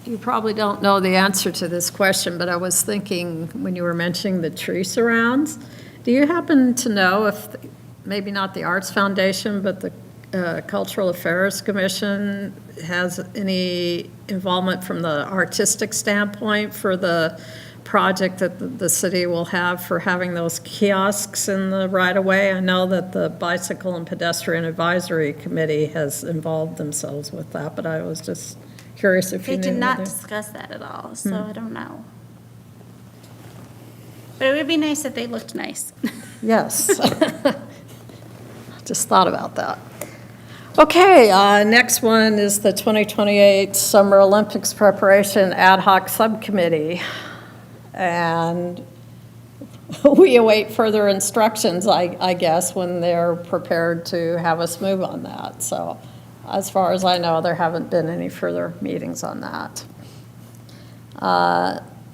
You probably don't know the answer to this question, but I was thinking when you were mentioning the tree surrounds, do you happen to know if, maybe not the Arts Foundation, but the Cultural Affairs Commission has any involvement from the artistic standpoint for the project that the city will have for having those kiosks in the right-of-way? I know that the Bicycle and Pedestrian Advisory Committee has involved themselves with that, but I was just curious if you They knew. did not whether- discuss that at all, so I don't know. But it would be nice if they looked nice. Yes. Just thought about that. Okay, next one is the 2028 Summer Olympics Preparation Ad Hoc Subcommittee. And we await further instructions, I guess, when they're prepared to have us move on that. So as far as I know, there haven't been any further meetings on that.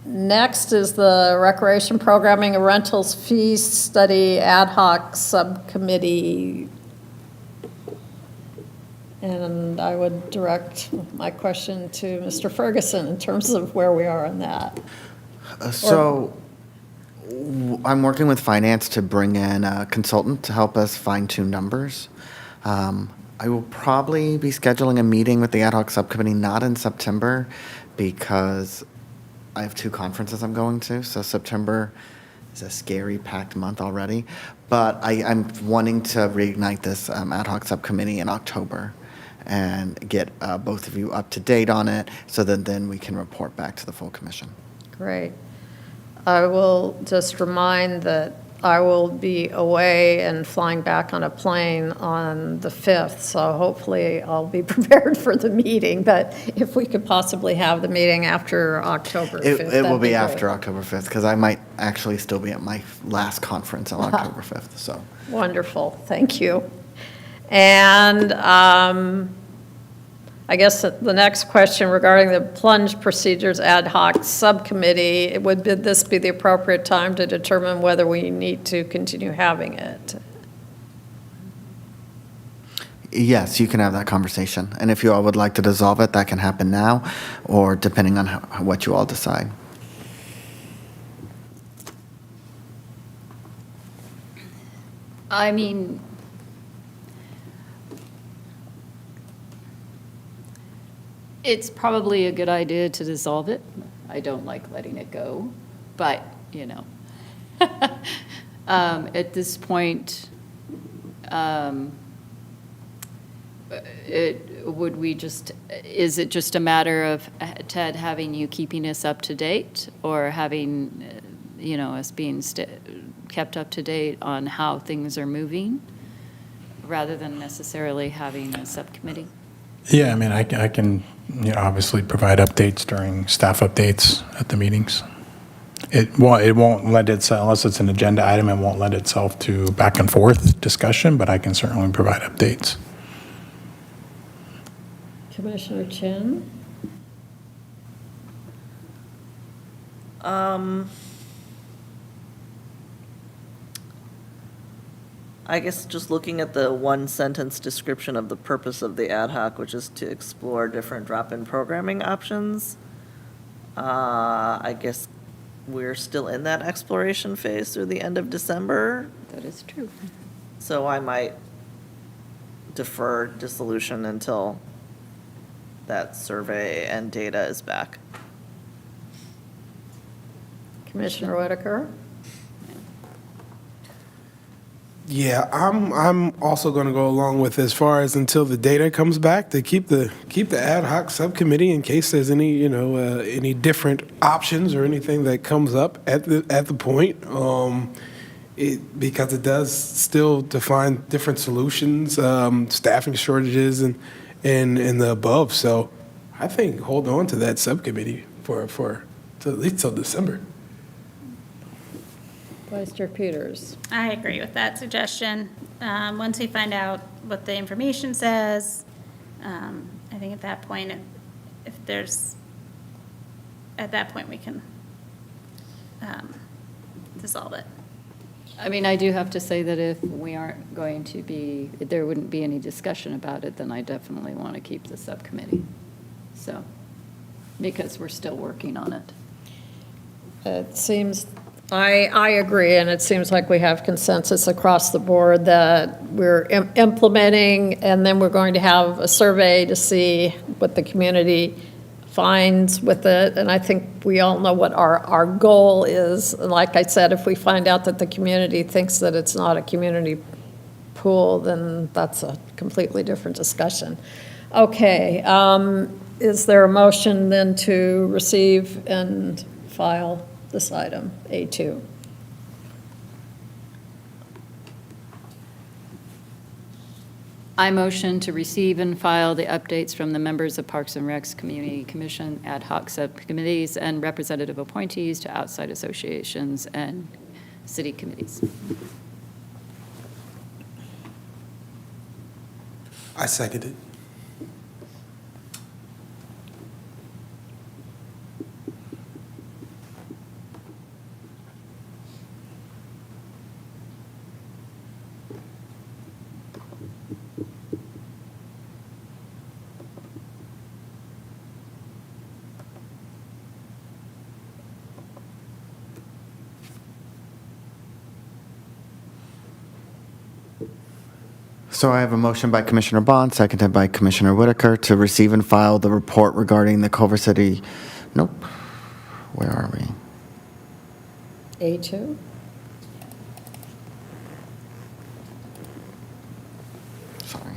Next is the Recreation Programming and Rentals Fees Study Ad Hoc Subcommittee. And I would direct my question to Mr. Ferguson in terms of where we are on that. I'm working with finance to bring in a consultant to help us fine-tune numbers. I will probably be scheduling a meeting with the ad hoc subcommittee, not in September, because I have 2 conferences I'm going to, so September is a scary packed month already. But I'm wanting to reignite this ad hoc subcommittee in October and get both of you up to date on it so that then we can report back to the full commission. Great. I will just remind that I will be away and flying back on a plane on the 5th, so hopefully I'll be prepared for the meeting, but if we could possibly have the meeting after October 5th. It will that'd be great. after October 5th, because I might actually still be at my last conference on October 5th, so. Wonderful, thank you. And I guess the next question regarding the plunge procedures ad hoc subcommittee, would this be the appropriate time to determine whether we need to continue having it? Yes, you can have that conversation. And if you all would like to dissolve it, that can happen now, or depending on what you all decide. I mean, it's probably a good idea to dissolve it. I don't like letting it go, but, you know. At this point, is it just a matter of, Ted, having you keeping us up to date, or having, us being kept up to date on how things are moving, rather than necessarily having a subcommittee? Yeah, I mean, I can obviously provide updates during staff updates at the meetings. It won't lend itself, unless it's an agenda item, it won't lend itself to back and forth discussion, but I can certainly provide updates. Commissioner Chin? I guess just looking at the one-sentence description of the purpose of the ad hoc, which is to explore different drop-in programming options, I guess we're still in that exploration phase through the end of December. That is true. So I might defer dissolution until that survey and data is back. Commissioner Whitaker? Yeah, I'm also going to go along with as far as until the data comes back to keep the ad hoc subcommittee in case there's any any different options or anything that comes up at the point. Because it does still define different solutions, staffing shortages and the above. So I think hold on to that subcommittee for at least till December. Vice Chair Peters? I agree with that suggestion. Once we find out what the information says, I think at that point, we can dissolve it. I mean, I do have to say that if we aren't going to be, if there wouldn't be any discussion about it, then I definitely want to keep the subcommittee. So, because we're still working on it. It seems, I agree, and it seems like we have consensus across the board that we're implementing, and then we're going to have a survey to see what the community finds with it, and I think we all know what our goal is. And like I said, if we find out that the community thinks that it's not a community pool, then that's a completely different discussion. Okay, is there a motion then to receive and file this item, A2? I motion to receive and file the updates from the members of Parks and Recs Community Commission, ad hoc subcommittees, and representative appointees to outside associations and city committees. I second it. So I have a motion by Commissioner Bond, seconded by Commissioner Whitaker, to receive and file the report regarding the Culver City, nope, where are we? A2? Sorry.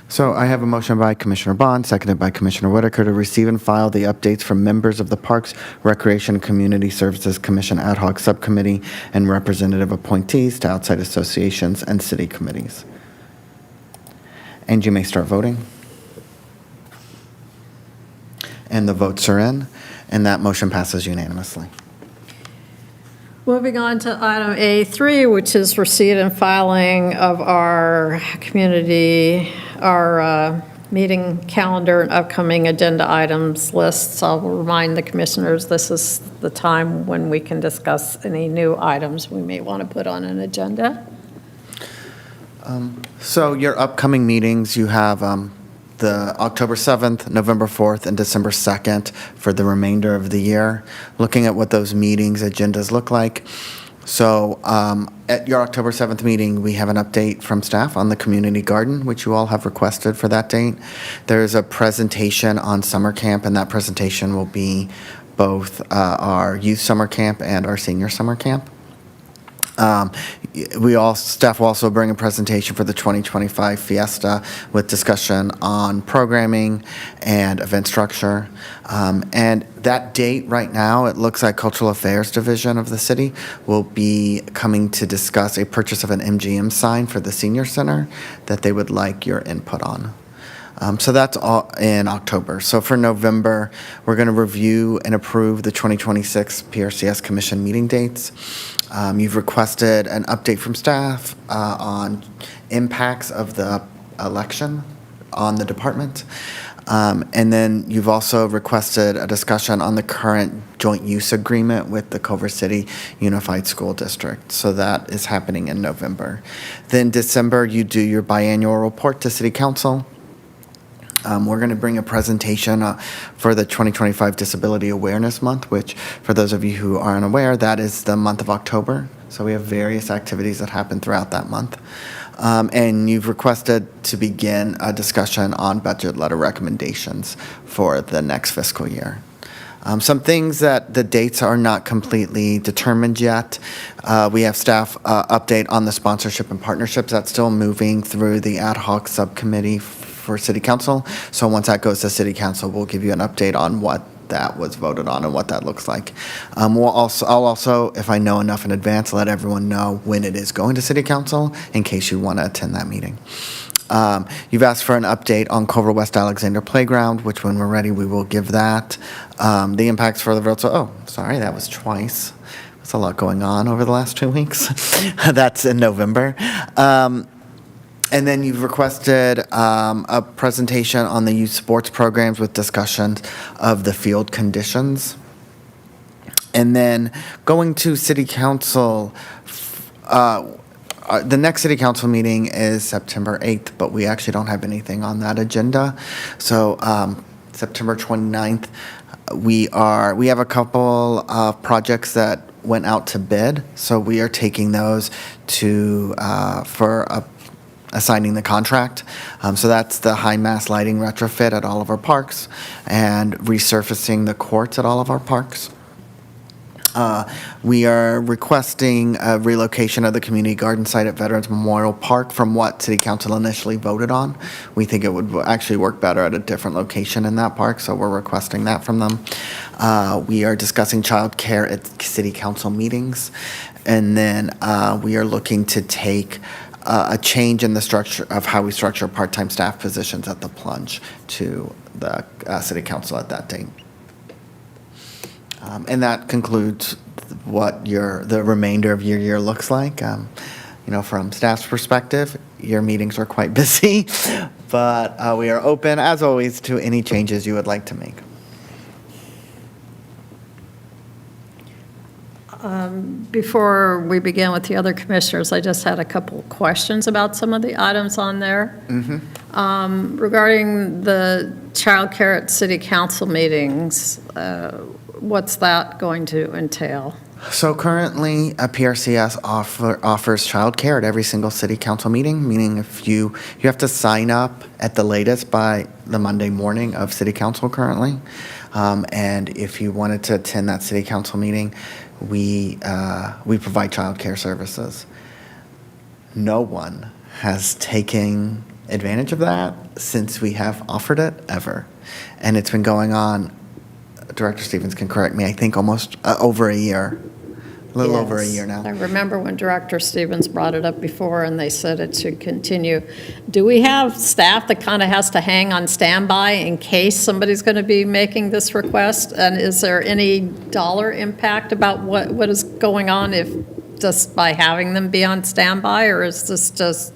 So I have a motion by Commissioner Bond, seconded by Commissioner Whitaker, to receive and file the updates from members of the Parks, Recreation, and Community Services Commission Ad hoc Subcommittee and representative appointees to outside associations and city committees. And you may start voting. And the votes are in, and that motion passes unanimously. Moving on to item A3, which is receipt and filing of our meeting calendar and upcoming agenda items lists. I'll remind the commissioners, this is the time when we can discuss any new items we may want to put on an agenda. So your upcoming meetings, you have the October 7th, November 4th, and December 2nd for the remainder of the year. Looking at what those meetings agendas look like. So at your October 7th meeting, we have an update from staff on the community garden, which you all have requested for that date. There's a presentation on summer camp, and that presentation will be both our youth summer camp and our senior summer camp. Staff will also bring a presentation for the 2025 Fiesta with discussion on programming and event structure. And that date right now, it looks like Cultural Affairs Division of the city will be coming to discuss a purchase of an MGM sign for the senior center that they would like your input on. So that's all in October. So for November, we're going to review and approve the 2026 PRCS Commission meeting dates. You've requested an update from staff on impacts of the election on the department. And then you've also requested a discussion on the current joint use agreement with the Culver City Unified School District. So that is happening in November. Then December, you do your biannual report to City Council. We're going to bring a presentation for the 2025 Disability Awareness Month, which, for those of you who aren't aware, that is the month of October. So we have various activities that happen throughout that month. And you've requested to begin a discussion on budget letter recommendations for the next fiscal year. Some things that the dates are not completely determined yet. We have staff update on the sponsorship and partnerships. That's still moving through the ad hoc subcommittee for City Council. So once that goes to City Council, we'll give you an update on what that was voted on and what that looks like. I'll also, if I know enough in advance, let everyone know when it is going to City Council in case you want to attend that meeting. You've asked for an update on Culver West Alexander Playground, which when we're ready, we will give that. The impacts for the that was twice. There's a lot going on over the last 2 weeks. That's in November. And then you've requested a presentation on the youth sports programs with discussions of the field conditions. And then going to city council, the next city council meeting is September 8th, but we actually don't have anything on that agenda. So September 29th, we have a couple of projects that went out to bid. So we are taking those to assigning the contract. So that's the high mast lighting retrofit at all of our parks and resurfacing the courts at all of our parks. We are requesting a relocation of the community garden site at Veterans Memorial Park from what City Council initially voted on. We think it would actually work better at a different location in that park, so we're requesting that from them. We are discussing childcare at City Council meetings, and then we are looking to take a change in the structure of how we structure part-time staff positions at the plunge to the City Council at that date. And that concludes what the remainder of your year looks like. From staff's perspective, your meetings are quite busy, but we are open, as always, to any changes you would like to make. Before we begin with the other commissioners, I just had a couple of questions about some of the items on there. Regarding the childcare at city council meetings, what's that going to entail? So currently, a PRCS offers childcare at every single city council meeting, meaning if you have to sign up at the latest by the Monday morning of city council currently. And if you wanted to attend that city council meeting, we provide childcare services. No one has taken advantage of that since we have offered it ever. And it's been going on, Director Stevens can correct me, I think almost over a year. A little over a year now. I remember when Director Stevens brought it up before, and they said it should continue. Do we have staff that kind of has to hang on standby in case somebody's going to be making this request? And is there any dollar impact about what is going on if just by having them be on standby, or is this just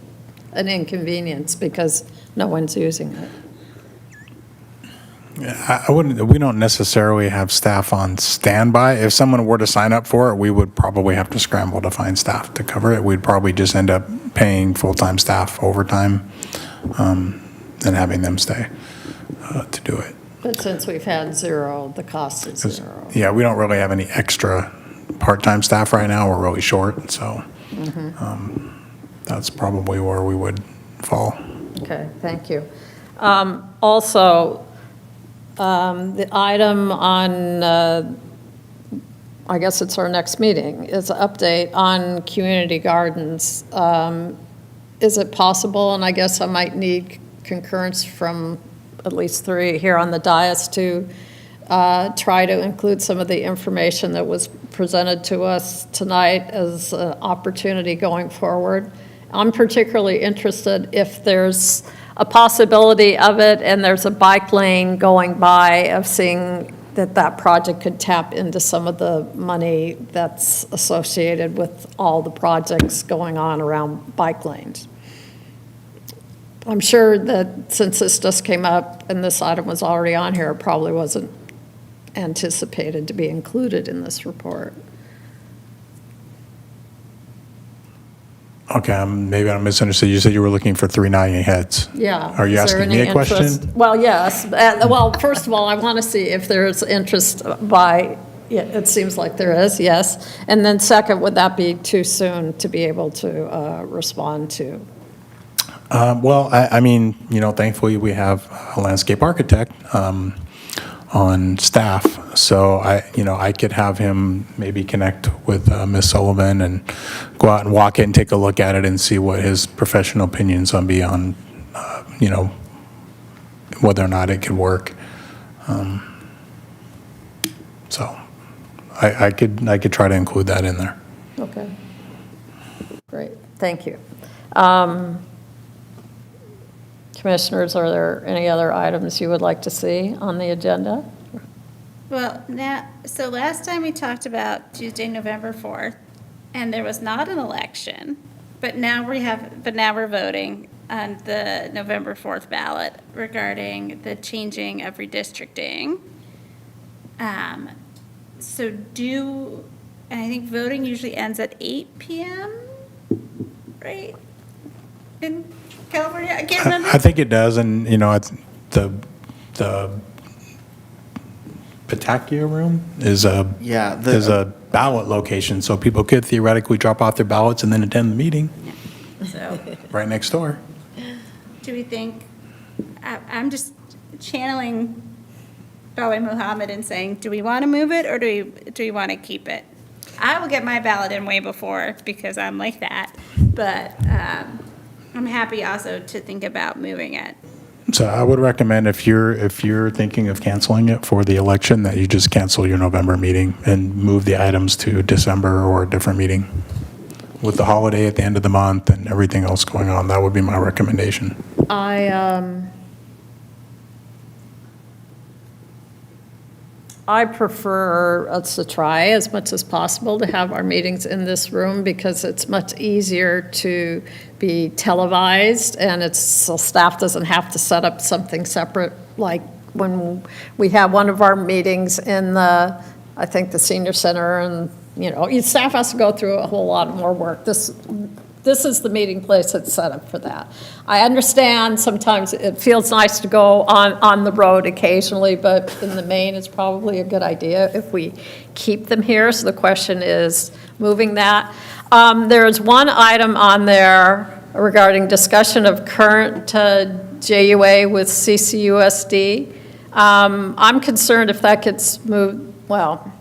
an inconvenience because no one's using it? We don't necessarily have staff on standby. If someone were to sign up for it, we would probably have to scramble to find staff to cover it. We'd probably just end up paying full-time staff overtime and having them stay to do it. But since we've had zero, the cost is zero. Yeah, we don't really have any extra part-time staff right now. We're really short, so that's probably where we would fall. Okay, thank you. Also, the item on, I guess it's our next meeting, is an update on community gardens. Is it possible, and I guess I might need concurrence from at least 3 here on the dais to try to include some of the information that was presented to us tonight as an opportunity going forward? I'm particularly interested if there's a possibility of it and there's a bike lane going by, of seeing that project could tap into some of the money that's associated with all the projects going on around bike lanes. I'm sure that since this just came up and this item was already on here, it probably wasn't anticipated to be included in this report. Okay, maybe I misunderstood. You said you were looking for 3 nodding heads. Yeah. Are you Is there asking me any a question? interest? Well, yes. Well, first of all, I want to see if there's interest by, yeah, it seems like there is, yes. And then second, would that be too soon to be able to respond to? Well, I mean, thankfully we have a landscape architect on staff, so I could have him maybe connect with Ms. Sullivan and go out and walk it and take a look at it and see what his professional opinions on whether or not it could work. So I could try to include that in there. Okay. Great, thank you. Commissioners, are there any other items you would like to see on the agenda? Well, now, so last time we talked about Tuesday, November 4th, and there was not an election, but now we're voting on the November 4th ballot regarding the changing of redistricting. And I think voting usually ends at 8 PM, right? In California, I can't remember. I think it does, and, it's the Patakia room is Yeah, is a ballot location, so people could theoretically drop off their ballots and then attend the meeting So, right next door. do we think, I'm just channeling Bali Muhammad and saying, do we want to move it or do we want to keep it? I will get my ballot in way before because I'm like that, but I'm happy also to think about moving it. So I would recommend if you're thinking of canceling it for the election, that you just cancel your November meeting and move the items to December or a different meeting. With the holiday at the end of the month and everything else going on, that would be my recommendation. I prefer us to try as much as possible to have our meetings in this room because it's much easier to be televised and so staff doesn't have to set up something separate. Like when we have one of our meetings in I think the senior center, and staff has to go through a whole lot more work. This is the meeting place that's set up for that. I understand sometimes it feels nice to go on the road occasionally, but in the main, it's probably a good idea if we keep them here. So the question is moving that. There is one item on there regarding discussion of current JUA with CCUSD. I'm concerned if that gets moved, well,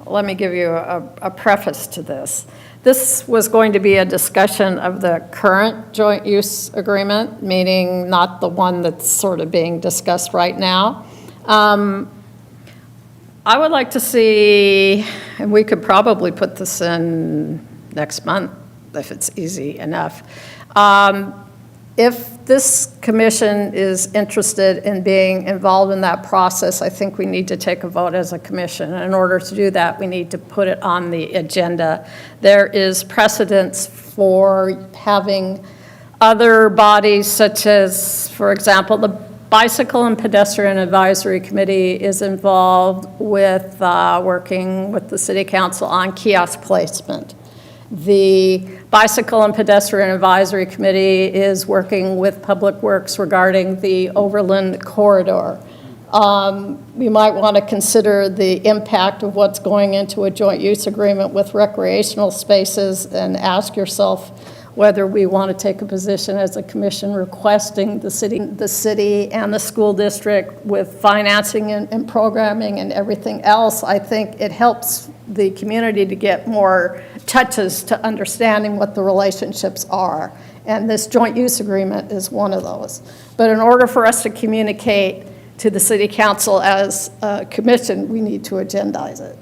let me give you a preface to this. This was going to be a discussion of the current joint use agreement, meaning not the one that's sort of being discussed right now. I would like to see, and we could probably put this in next month if it's easy enough. If this commission is interested in being involved in that process, I think we need to take a vote as a commission. And in order to do that, we need to put it on the agenda. There is precedence for having other bodies such as, for example, the Bicycle and Pedestrian Advisory Committee is involved with working with the City Council on kiosk placement. The Bicycle and Pedestrian Advisory Committee is working with Public Works regarding the Overland Corridor. We might want to consider the impact of what's going into a joint use agreement with recreational spaces and ask yourself whether we want to take a position as a commission requesting the city and the school district with financing and programming and everything else. I think it helps the community to get more touches to understanding what the relationships are. And this joint use agreement is one of those. But in order for us to communicate to the city council as a commission, we need to agendize it.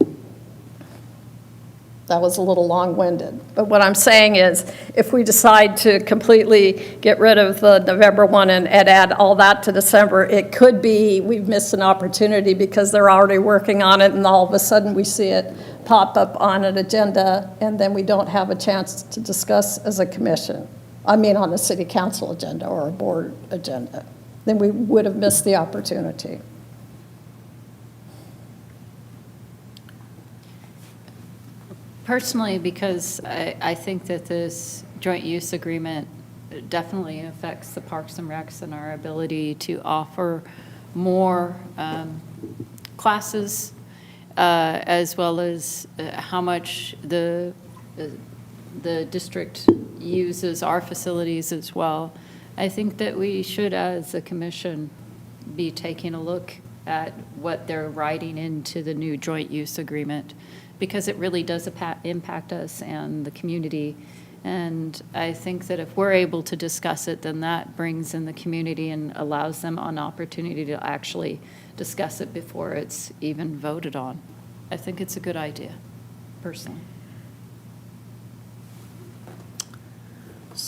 That was a little long-winded. But what I'm saying is, if we decide to completely get rid of the November one and add all that to December, it could be we've missed an opportunity because they're already working on it, and all of a sudden we see it pop up on an agenda, and then we don't have a chance to discuss as a commission. I mean, on a city council agenda or a board agenda. Then we would have missed the opportunity. Personally, because I think that this joint use agreement definitely affects the Parks and Recs and our ability to offer more classes, as well as how much the district uses our facilities as well. I think that we should, as a commission, be taking a look at what they're writing into the new joint use agreement, because it really does impact us and the community. And I think that if we're able to discuss it, then that brings in the community and allows them an opportunity to actually discuss it before it's even voted on. I think it's a good idea, personally.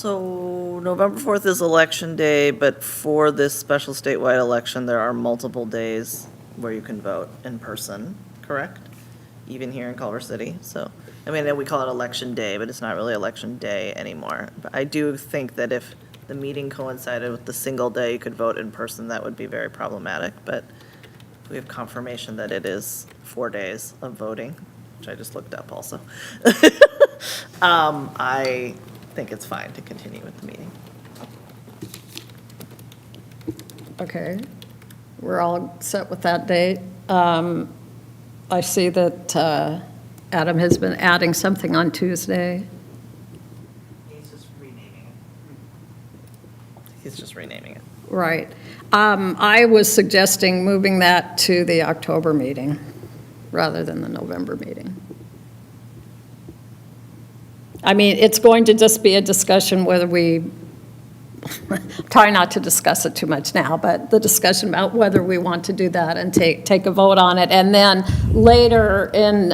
So November 4th is Election Day, but for this special statewide election, there are multiple days where you can vote in person, correct? Even here in Culver City, so, I mean, we call it Election Day, but it's not really Election Day anymore. But I do think that if the meeting coincided with the single day you could vote in person, that would be very problematic, but we have confirmation that it is 4 days of voting, which I just looked up also. I think it's fine to continue with the meeting. Okay, we're all set with that date. I see that Adam has been adding something on Tuesday. He's just renaming it. Right. I was suggesting moving that to the October meeting rather than the November meeting. I mean, it's going to just be a discussion whether we, try not to discuss it too much now, but the discussion about whether we want to do that and take a vote on it. And then later in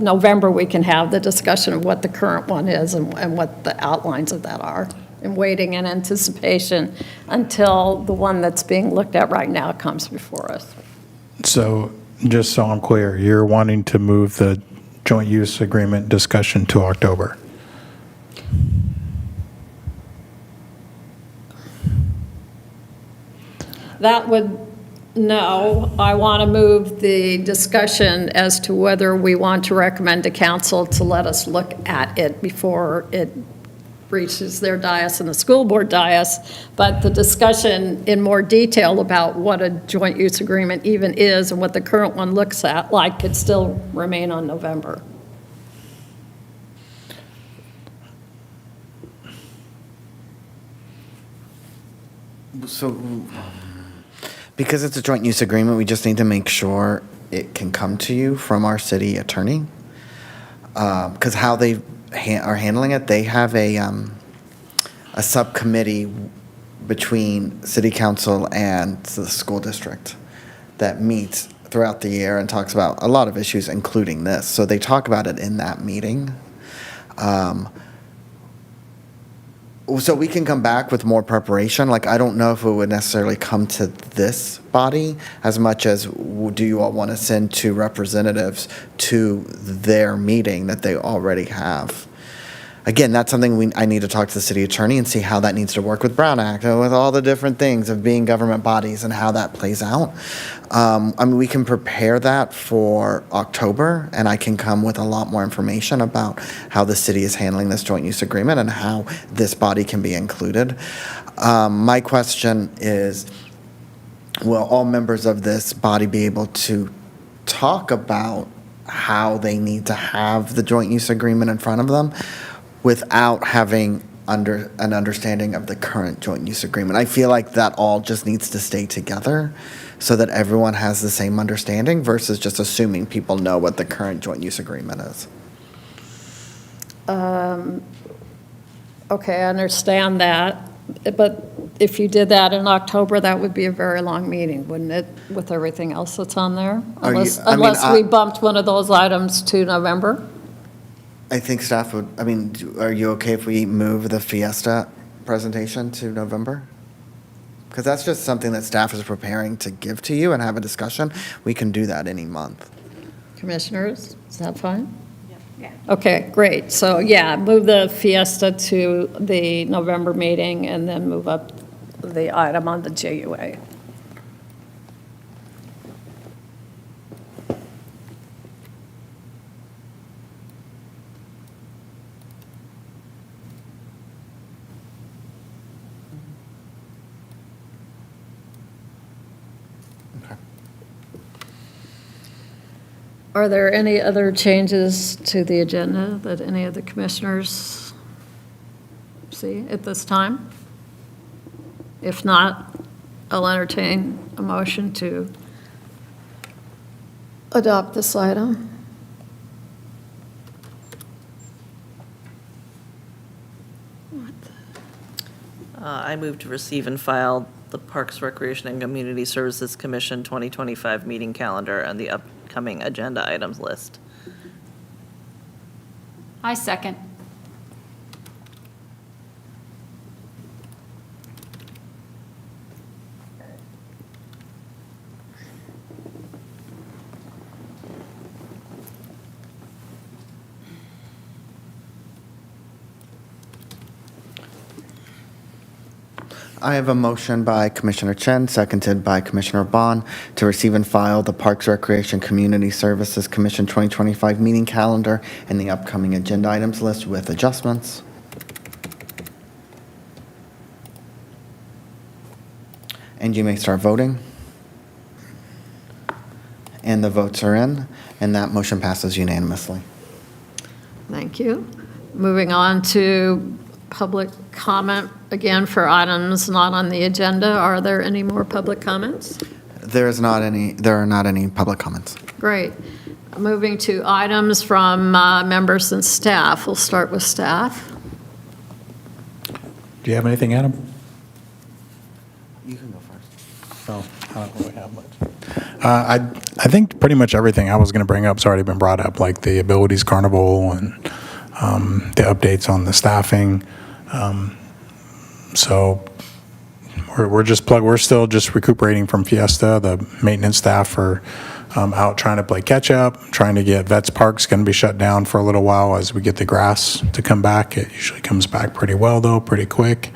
November, we can have the discussion of what the current one is and what the outlines of that are. And waiting in anticipation until the one that's being looked at right now comes before us. So just so I'm clear, you're wanting to move the joint use agreement discussion to October? That would, no, I want to move the discussion as to whether we want to recommend to council to let us look at it before it reaches their dais and the school board dais, but the discussion in more detail about what a joint use agreement even is and what the current one looks at like could still remain on November. So, because it's a joint use agreement, we just need to make sure it can come to you from our city attorney. Because how they are handling it, they have a subcommittee between city council and the school district that meets throughout the year and talks about a lot of issues, including this. So they talk about it in that meeting. So we can come back with more preparation. Like, I don't know if it would necessarily come to this body as much as do you all want to send two representatives to their meeting that they already have. Again, that's something I need to talk to the city attorney and see how that needs to work with Brown Act and with all the different things of being government bodies and how that plays out. I mean, we can prepare that for October, and I can come with a lot more information about how the city is handling this joint use agreement and how this body can be included. My question is, will all members of this body be able to talk about how they need to have the joint use agreement in front of them without having an understanding of the current joint use agreement? I feel like that all just needs to stay together so that everyone has the same understanding versus just assuming people know what the current joint use agreement is. Okay, I understand that, but if you did that in October, that would be a very long meeting, wouldn't it, with everything else that's on there? Are you- Unless I mean, we bumped one of those items to November? I think staff would, I mean, are you okay if we move the Fiesta presentation to November? Because that's just something that staff is preparing to give to you and have a discussion. We can do that any month. Commissioners, is that fine? Yeah. Okay, great. So, yeah, move the Fiesta to the November meeting and then move up the item on the JUA. Are there any other changes to the agenda that any of the commissioners see at this time? If not, I'll entertain a motion to adopt this item. I move to receive and file the Parks, Recreation, and Community Services Commission 2025 meeting calendar and the upcoming agenda items list. I second. I have a motion by Commissioner Chen, seconded by Commissioner Bond, to receive and file the Parks, Recreation, Community Services Commission 2025 meeting calendar and the upcoming agenda items list with adjustments. And you may start voting. And the votes are in, and that motion passes unanimously. Thank you. Moving on to public comment, again, for items not on the agenda. Are there any more public comments? There are not any public comments. Great. Moving to items from members and staff. We'll start with staff. Do you have anything, Adam? You can go first. No, I don't really have much. I think pretty much everything I was going to bring up's already been brought up, like the Abilities Carnival and the updates on the staffing. So we're still just recuperating from Fiesta. The maintenance staff are out trying to play catch up, trying to get Vets Park's going to be shut down for a little while as we get the grass to come back. It usually comes back pretty well though, pretty quick.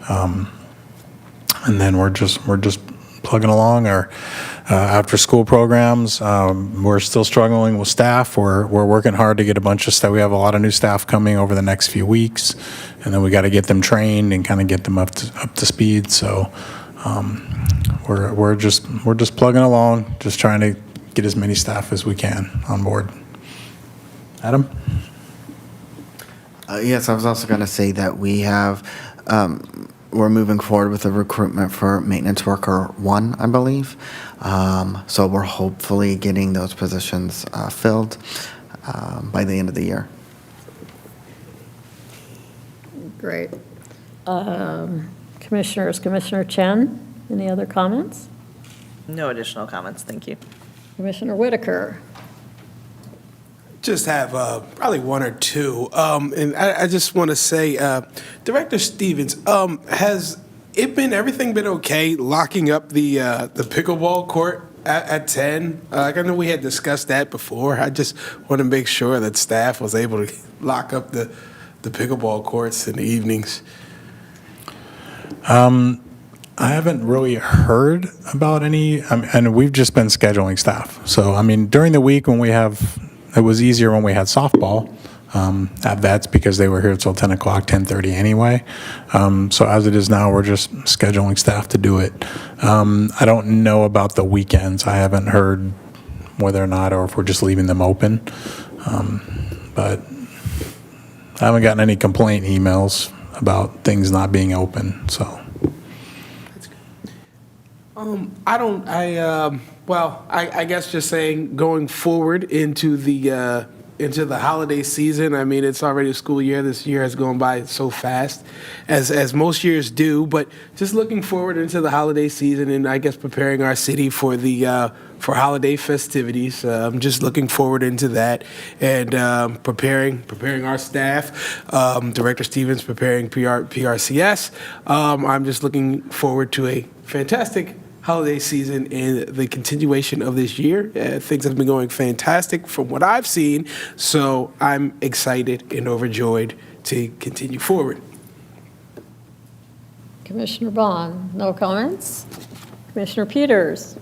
And then we're just plugging along our after school programs. We're still struggling with staff. We're working hard to get a bunch of staff. We have a lot of new staff coming over the next few weeks, and then we got to get them trained and kind of get them up to speed. So we're just plugging along, just trying to get as many staff as we can on board. Adam? Yes, I was also going to say that we have, we're moving forward with the recruitment for maintenance worker 1, I believe. So we're hopefully getting those positions filled by the end of the year. Great. Commissioners, Commissioner Chen, any other comments? No additional comments, thank you. Commissioner Whitaker. Just have probably one or two. And I just want to say, Director Stevens, has everything been okay locking up the pickleball court at 10? I know we had discussed that before. I just want to make sure that staff was able to lock up the pickleball courts in the evenings. I haven't really heard about any, and we've just been scheduling staff. So, I mean, during the week when it was easier when we had softball at Vets because they were here till 10 o'clock, 10:30 anyway. So as it is now, we're just scheduling staff to do it. I don't know about the weekends. I haven't heard whether or not, or if we're just leaving them open. But I haven't gotten any complaint emails about things not being open, so. I guess just saying going forward into the holiday season. I mean, it's already a school year. This year has gone by so fast, as most years do. But just looking forward into the holiday season, and I guess preparing our city for the for holiday festivities. I'm just looking forward into that, and preparing our staff. Director Stevens preparing PRCS. I'm just looking forward to a fantastic holiday season and the continuation of this year. Things have been going fantastic from what I've seen, so I'm excited and overjoyed to continue forward. Commissioner Bond, no comments? Commissioner Peters?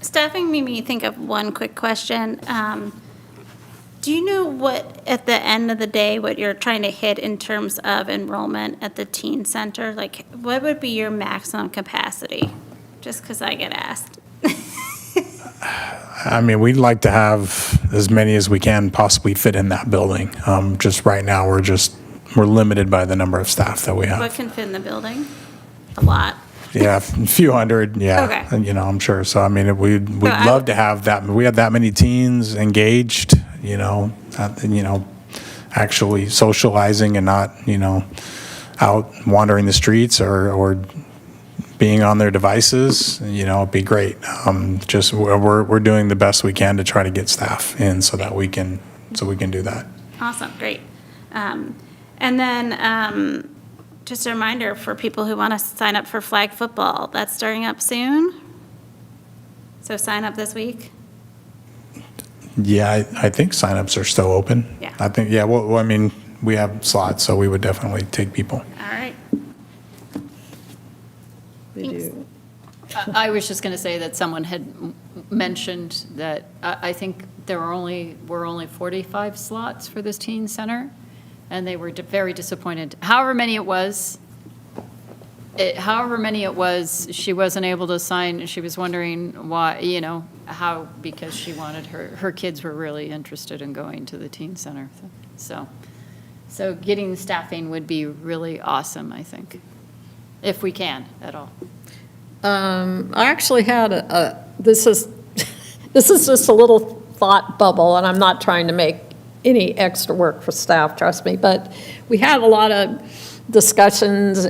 Staffing made me think of one quick question. Do you know what, at the end of the day, what you're trying to hit in terms of enrollment at the teen center? Like, what would be your maximum capacity? Just because I get asked. I mean, we'd like to have as many as we can possibly fit in that building. Just right now, we're limited by the number of staff that we have. What can fit in the building? A lot. Yeah, a few hundred, yeah. Okay. And, I'm sure. So, I mean, we'd love to have that. We have that many teens engaged, actually socializing and not, out wandering the streets or being on their devices, it'd be great. Just we're doing the best we can to try to get staff in so that we can do that. Awesome, great. And then just a reminder for people who want to sign up for flag football, that's starting up soon. So sign up this week. Yeah, I think signups are still open. Yeah. I think, yeah, well, I mean, we have slots, so we would definitely take people. All right. Thanks. I was just going to say that someone had mentioned that I think were only 45 slots for this teen center, and they were very disappointed. However many it was, she wasn't able to sign. She was wondering why, how, because she wanted her kids were really interested in going to the teen center. So getting staffing would be really awesome, I think, if we can at all. I actually had this is just a little thought bubble, and I'm not trying to make any extra work for staff, trust me, but we had a lot of discussions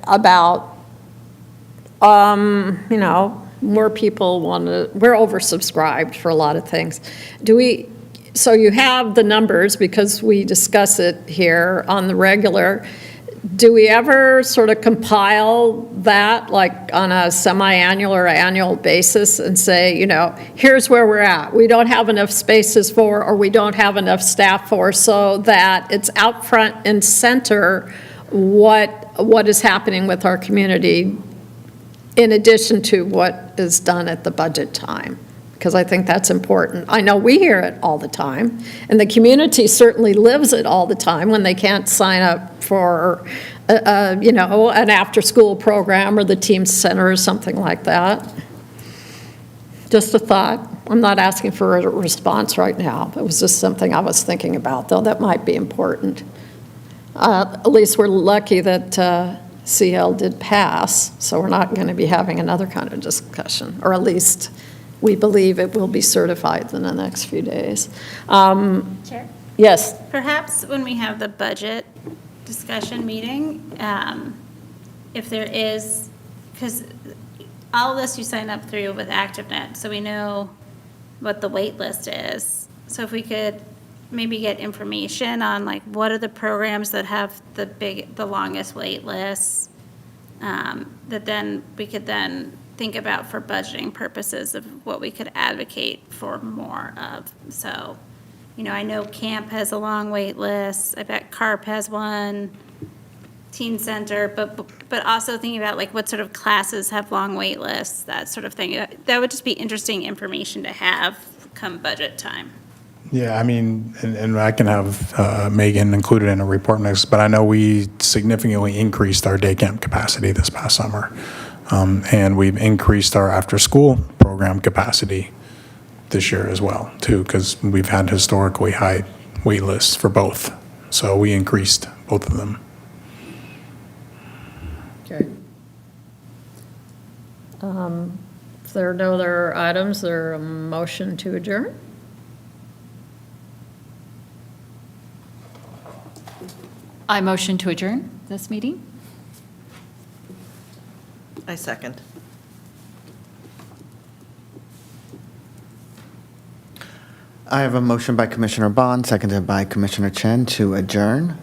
about, more people we're oversubscribed for a lot of things. So you have the numbers because we discuss it here on the regular. Do we ever sort of compile that, like on a semi-annual or annual basis, and say, here's where we're at. We don't have enough spaces for, or we don't have enough staff for, so that it's out front and center what is happening with our community in addition to what is done at the budget time, because I think that's important. I know we hear it all the time, and the community certainly lives it all the time when they can't sign up for, an after-school program or the team center or something like that. Just a thought. I'm not asking for a response right now. It was just something I was thinking about, though, that might be important. At least we're lucky that CL did pass, so we're not going to be having another kind of discussion, or at least we believe it will be certified in the next few days. Chair? Yes. Perhaps when we have the budget discussion meeting, if there is, because all of this you sign up through with ActiveNet, so we know what the wait list is. So if we could maybe get information on like what are the programs that have the longest wait lists, that then we could then think about for budgeting purposes of what we could advocate for more of. So, I know camp has a long wait list. I bet CARP has one, teen center, but also thinking about like what sort of classes have long wait lists, that sort of thing. That would just be interesting information to have come budget time. Yeah, I mean, and I can have Megan included in a report next, but I know we significantly increased our day camp capacity this past summer. And we've increased our after-school program capacity this year as well, too, because we've had historically high wait lists for both. So we increased both of them. Okay. If there are no other items, there a motion to adjourn? I motion to adjourn this meeting. I second. I have a motion by Commissioner Bond, seconded by Commissioner Chen to adjourn.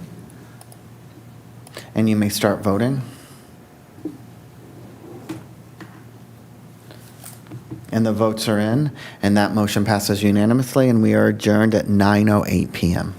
And you may start voting. And the votes are in, and that motion passes unanimously, and we are adjourned at 9:08 p.m.